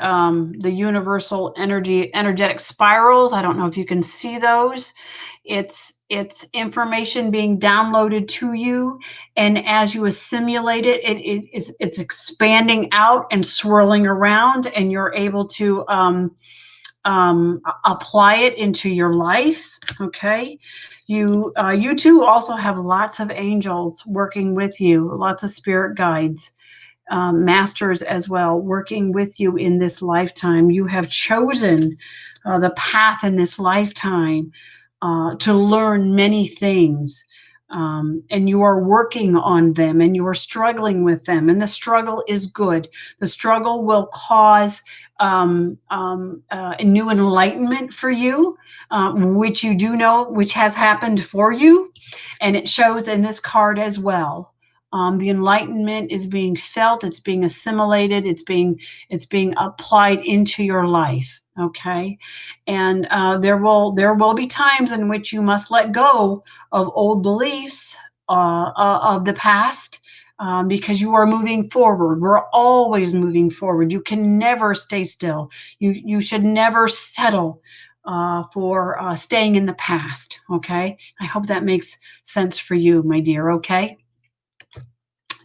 universal energetic spirals. I don't know if you can see those. It's information being downloaded to you, and as you assimilate it, it's expanding out and swirling around, and you're able to apply it into your life. Okay, you too also have lots of angels working with you, lots of spirit guides, masters as well, working with you in this lifetime. You have chosen the path in this lifetime to learn many things. And you are working on them, and you are struggling with them, and the struggle is good. The struggle will cause a new enlightenment for you, which you do know, which has happened for you, and it shows in this card as well. The enlightenment is being felt, it's being assimilated, it's being applied into your life. Okay, and there will be times in which you must let go of old beliefs of the past, because you are moving forward. We're always moving forward. You can never stay still. You should never settle for staying in the past. Okay, I hope that makes sense for you, my dear. Okay,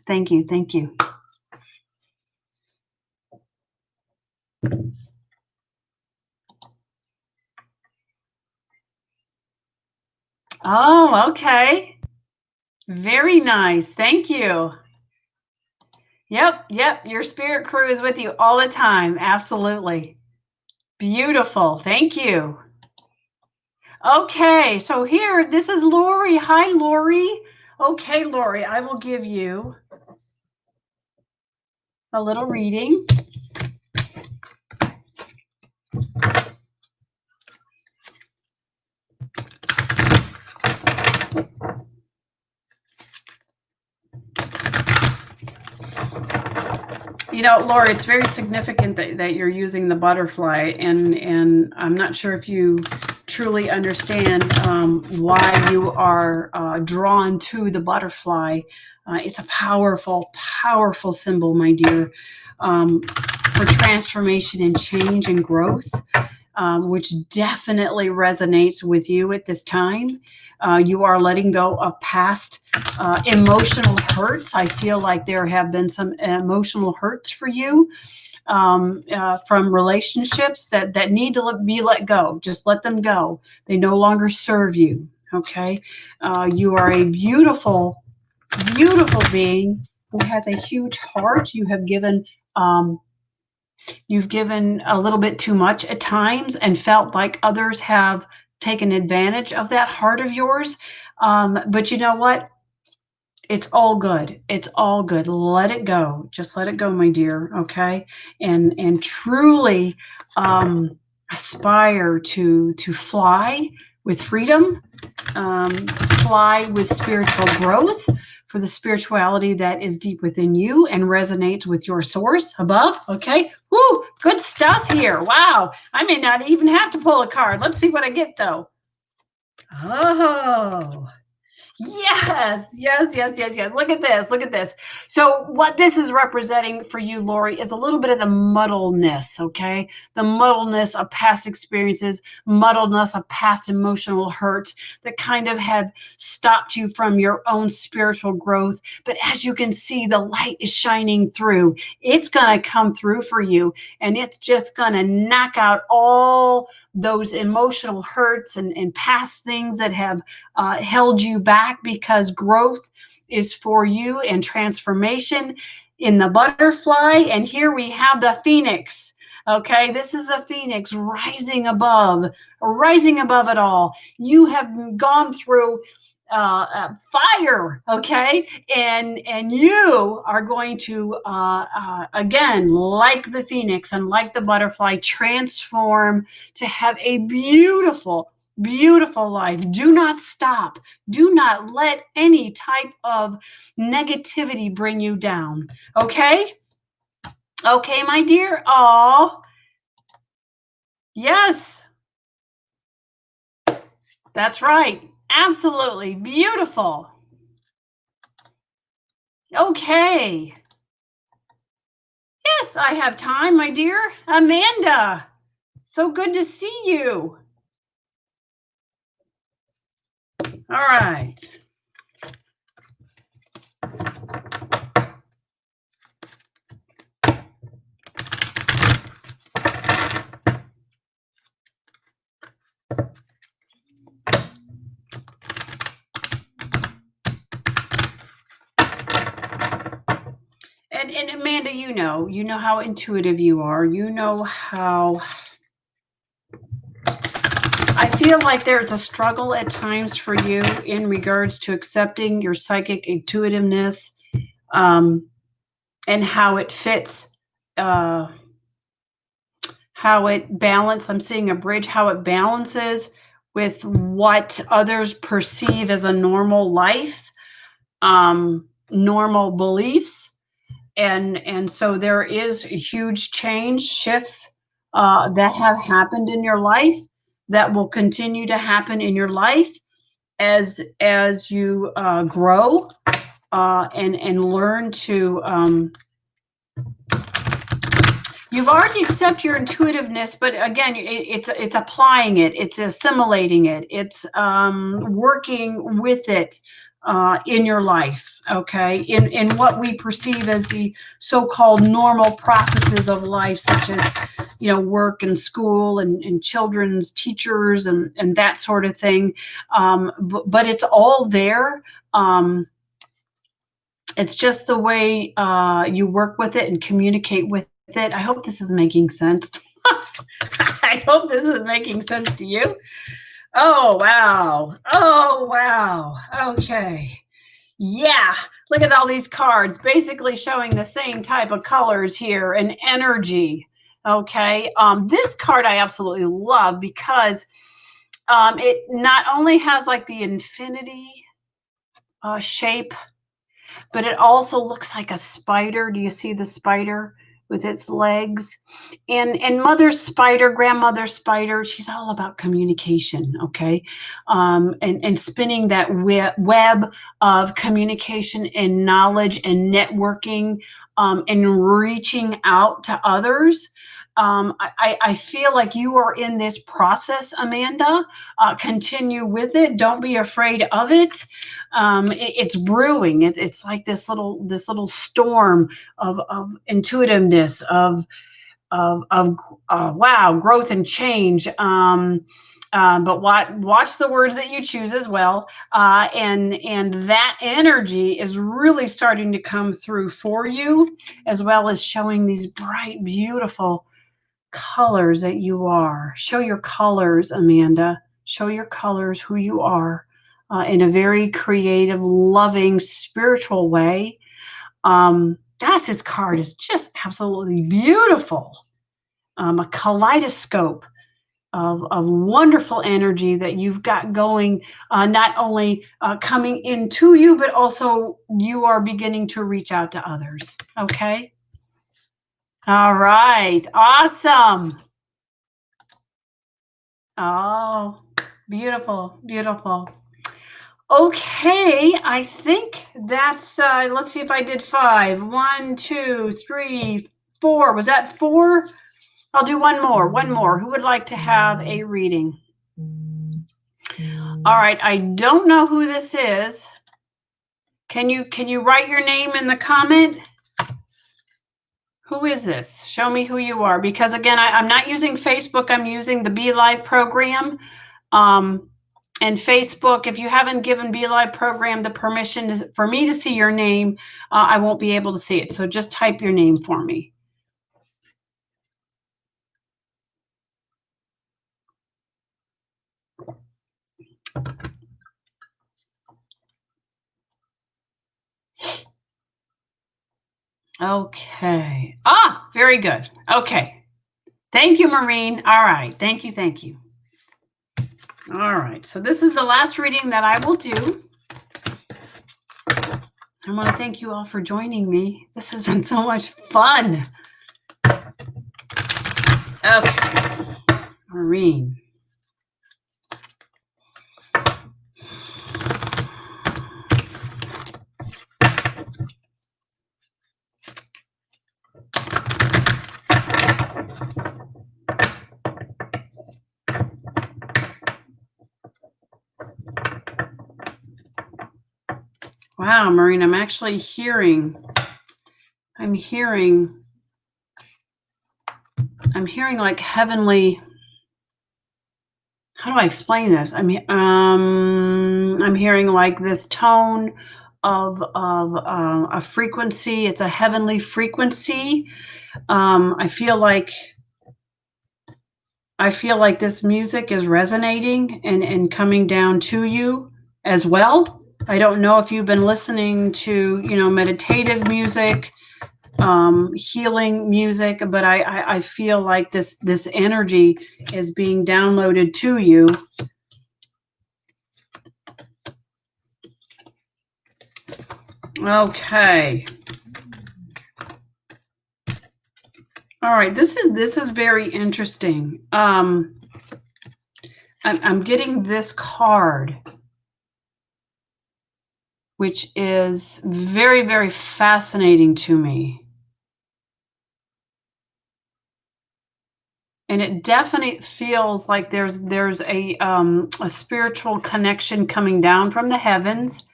thank you, thank you. Oh, okay, very nice. Thank you. Yep, yep. Your spirit crew is with you all the time. Absolutely. Beautiful. Thank you. Okay, so here, this is Lori. Hi, Lori. Okay, Lori, I will give you a little reading. You know, Laura, it's very significant that you're using the butterfly, and I'm not sure if you truly understand why you are drawn to the butterfly. It's a powerful, powerful symbol, my dear, for transformation and change and growth, which definitely resonates with you at this time. You are letting go of past emotional hurts. I feel like there have been some emotional hurts for you from relationships that need to be let go. Just let them go. They no longer serve you. Okay. You are a beautiful, beautiful being who has a huge heart. You've given a little bit too much at times and felt like others have taken advantage of that heart of yours. But you know what? It's all good. It's all good. Let it go. Just let it go, my dear. Okay. And truly aspire to fly with freedom, fly with spiritual growth, for the spirituality that is deep within you and resonates with your source above. Okay. Woo, good stuff here. Wow. I may not even have to pull a card. Let's see what I get though. Oh, yes, yes, yes, yes, yes. Look at this. Look at this. So what this is representing for you, Lori, is a little bit of the muddleness, okay? The muddleness of past experiences, muddleness of past emotional hurts that kind of have stopped you from your own spiritual growth. But as you can see, the light is shining through. It's going to come through for you, and it's just going to knock out all those emotional hurts and past things that have held you back, because growth is for you and transformation in the butterfly. And here we have the phoenix. Okay, this is the phoenix rising above it all. You have gone through fire, okay, and you are going to again, like the phoenix and like the butterfly, transform to have a beautiful, beautiful life. Do not stop. Do not let any type of negativity bring you down. Okay? Okay, my dear. Oh, yes. That's right. Absolutely. Beautiful. Okay. Yes, I have time, my dear. Amanda, so good to see you. All right. And Amanda, you know how intuitive you are. You know how I feel like there's a struggle at times for you in regards to accepting your psychic intuitiveness, and how it fits, how it balances. I'm seeing a bridge, how it balances with what others perceive as a normal life, normal beliefs. And so there is huge change, shifts that have happened in your life, that will continue to happen in your life as you grow and learn to. You've already accepted your intuitiveness, but again, it's applying it, it's assimilating it, it's working with it in your life, okay? In what we perceive as the so-called normal processes of life, such as, work and school and children's teachers and that sort of thing. But it's all there. It's just the way you work with it and communicate with it. I hope this is making sense. I hope this is making sense to you. Oh, wow. Oh, wow. Okay. Yeah, look at all these cards, basically showing the same type of colors here and energy. Okay, this card I absolutely love because it not only has like the infinity shape, but it also looks like a spider. Do you see the spider with its legs? And mother's spider, grandmother's spider, she's all about communication, okay? And spinning that web of communication and knowledge and networking, and reaching out to others. I feel like you are in this process, Amanda. Continue with it. Don't be afraid of it. It's brewing. It's like this little storm of intuitiveness, of wow, growth and change. But watch the words that you choose as well, and that energy is really starting to come through for you, as well as showing these bright, beautiful colors that you are. Show your colors, Amanda. Show your colors, who you are, in a very creative, loving, spiritual way. Gosh, this card is just absolutely beautiful. A kaleidoscope of wonderful energy that you've got going, not only coming into you, but also you are beginning to reach out to others. Okay. All right. Awesome. Oh, beautiful, beautiful. Okay, I think that's, let's see if I did 5. 1, 2, 3, 4. Was that 4? I'll do one more, one more. Who would like to have a reading? All right, I don't know who this is. Can you write your name in the comment? Who is this? Show me who you are, because again, I'm not using Facebook. I'm using the Be Live program. And Facebook, if you haven't given Be Live program the permission for me to see your name, I won't be able to see it. So just type your name for me. Okay. Ah, very good. Okay. Thank you, Maureen. All right. Thank you. Thank you. All right. So this is the last reading that I will do. I want to thank you all for joining me. This has been so much fun. Okay. Maureen. Wow, Maureen, I'm actually hearing like heavenly. How do I explain this? I'm hearing like this tone of a frequency. It's a heavenly frequency. I feel like this music is resonating and coming down to you as well. I don't know if you've been listening to, meditative music, healing music, but I feel like this energy is being downloaded to you. Okay. All right, this is very interesting. I'm getting this card, which is very, very fascinating to me. And it definitely feels like there's a spiritual connection coming down from the heavens,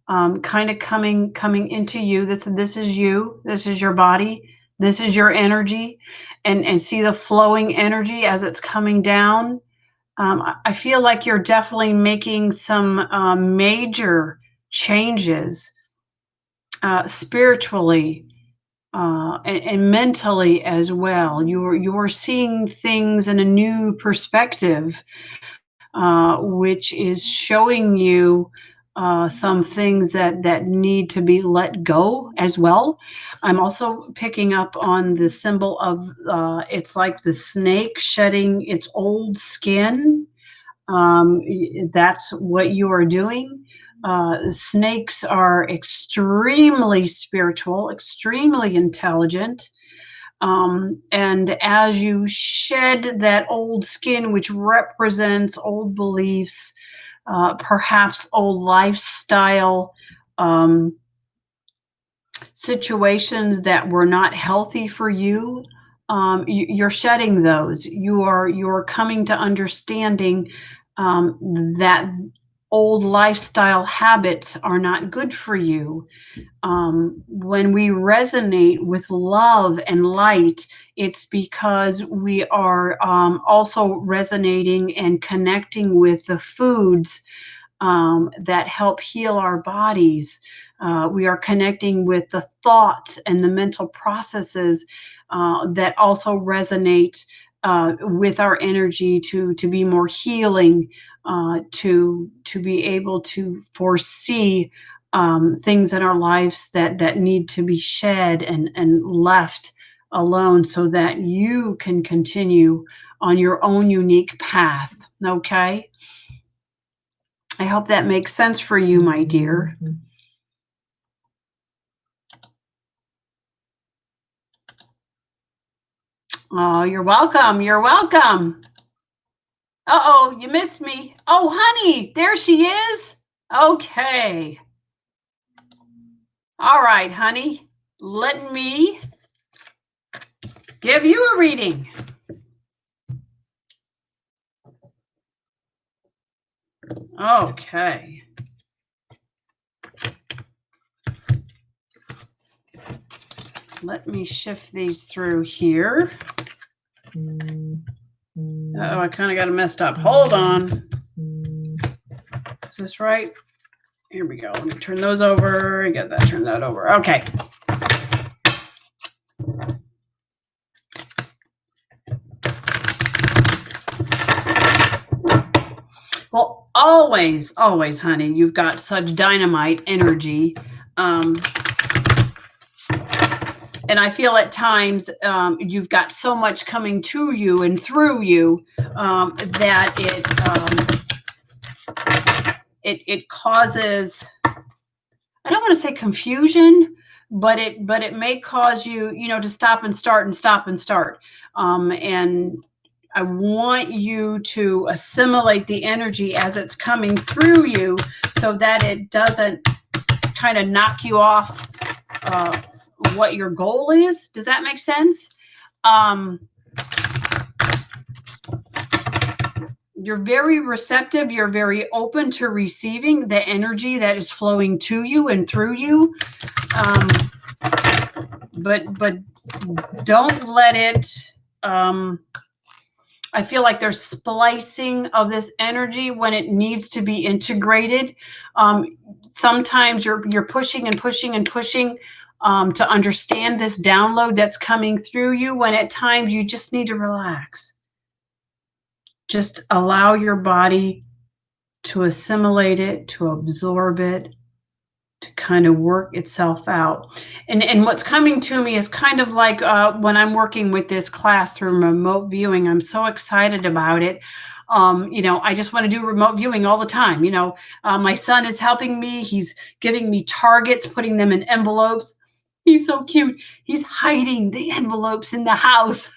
kind of coming into you. This is you. This is your body. This is your energy, and see the flowing energy as it's coming down. I feel like you're definitely making some major changes spiritually, and mentally as well. You're seeing things in a new perspective, which is showing you some things that need to be let go as well. I'm also picking up on the symbol of it's like the snake shedding its old skin. That's what you are doing. Snakes are extremely spiritual, extremely intelligent. And as you shed that old skin, which represents old beliefs, perhaps old lifestyle um, situations that were not healthy for you, you're shedding those. You're coming to understanding that old lifestyle habits are not good for you. When we resonate with love and light, it's because we are also resonating and connecting with the foods that help heal our bodies. We are connecting with the thoughts and the mental processes that also resonate with our energy to be more healing, to be able to foresee things in our lives that need to be shed and left alone so that you can continue on your own unique path. Okay? I hope that makes sense for you, my dear. Oh, you're welcome. You're welcome. Uh-oh, you missed me. Oh, honey, there she is. Okay. All right, honey. Let me give you a reading. Okay. Let me shift these through here. Uh-oh, I kind of got it messed up. Hold on. Is this right? Here we go. Let me turn those over. Get that turned that over. Okay. Well, always, honey, you've got such dynamite energy. And I feel at times you've got so much coming to you and through you that it causes, I don't want to say confusion, but it may cause you, to stop and start and stop and start. And I want you to assimilate the energy as it's coming through you so that it doesn't kind of knock you off what your goal is. Does that make sense? You're very receptive. You're very open to receiving the energy that is flowing to you and through you. But don't let it, I feel like there's splicing of this energy when it needs to be integrated. Sometimes you're pushing and pushing and pushing to understand this download that's coming through you, when at times you just need to relax. Just allow your body to assimilate it, to absorb it, to kind of work itself out. And what's coming to me is kind of like when I'm working with this class through remote viewing. I'm so excited about it. I just want to do remote viewing all the time. My son is helping me. He's giving me targets, putting them in envelopes. He's so cute. He's hiding the envelopes in the house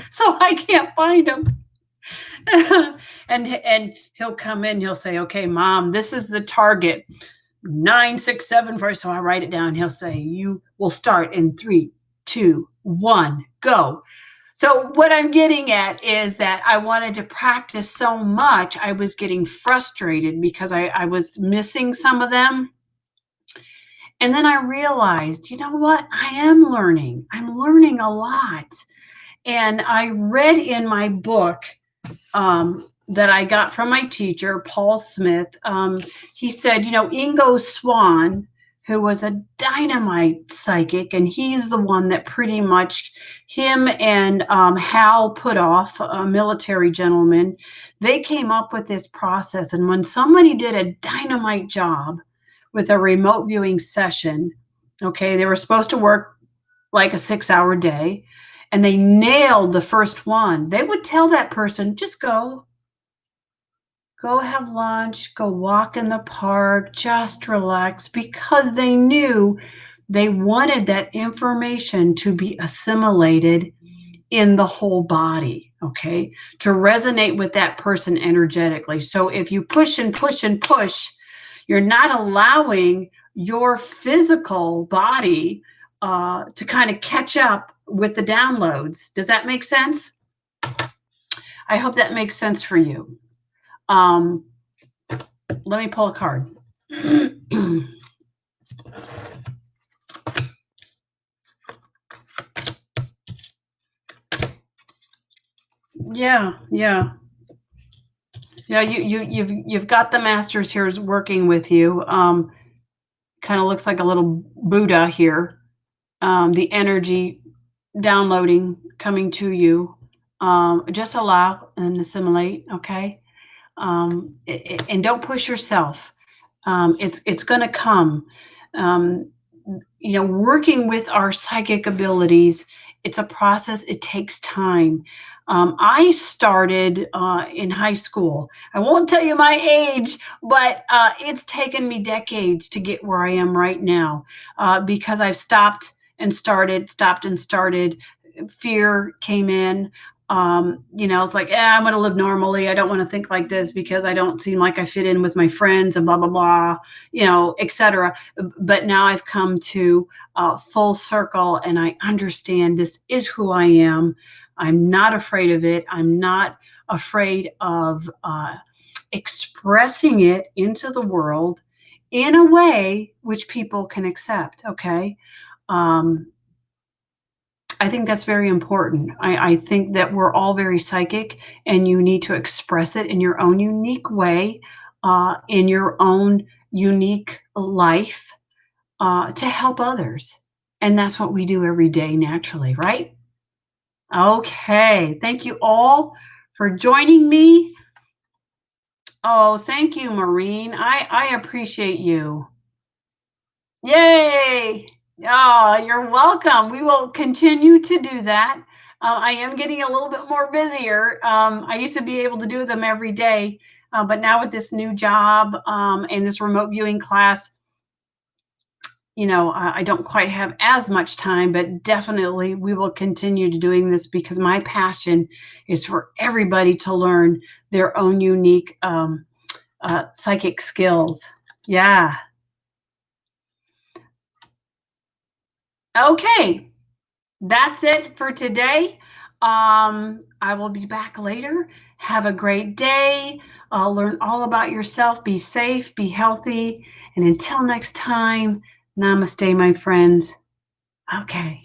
so I can't find them. and he'll come in, he'll say, okay, Mom, this is the target, 967. So I write it down. He'll say, you will start in 3, 2, 1, go. So what I'm getting at is that I wanted to practice so much, I was getting frustrated because I was missing some of them. And then I realized, you know what? I am learning. I'm learning a lot. And I read in my book that I got from my teacher, Paul Smith. He said, Ingo Swann, who was a dynamite psychic, and he's the one that pretty much him and Hal Puthoff, a military gentleman, they came up with this process. And when somebody did a dynamite job with a remote viewing session, okay, they were supposed to work like a 6-hour day, and they nailed the first one, they would tell that person, just go have lunch, go walk in the park, just relax, because they knew they wanted that information to be assimilated in the whole body, okay, to resonate with that person energetically. So if you push and push and push, you're not allowing your physical body to kind of catch up with the downloads. Does that make sense? I hope that makes sense for you. Let me pull a card. Yeah. You've got the masters here working with you. Kind of looks like a little Buddha here. The energy downloading coming to you. Just allow and assimilate, okay? And don't push yourself. It's going to come. Working with our psychic abilities, it's a process. It takes time. I started in high school. I won't tell you my age, but it's taken me decades to get where I am right now because I've stopped and started. Fear came in. It's like, I'm going to live normally. I don't want to think like this because I don't seem like I fit in with my friends and blah, blah, blah, etc. But now I've come to full circle and I understand this is who I am. I'm not afraid of it. I'm not afraid of expressing it into the world in a way which people can accept. Okay. I think that's very important. I think that we're all very psychic and you need to express it in your own unique way, in your own unique life to help others. And that's what we do every day naturally, right? Okay. Thank you all for joining me. Oh, thank you, Maureen. I appreciate you. Yay. Oh, you're welcome. We will continue to do that. I am getting a little bit more busier. I used to be able to do them every day, but now with this new job and this remote viewing class, I don't quite have as much time, but definitely we will continue to doing this because my passion is for everybody to learn their own unique psychic skills. Yeah. Okay. That's it for today. I will be back later. Have a great day. Learn all about yourself. Be safe, be healthy. And until next time, namaste, my friends. Okay.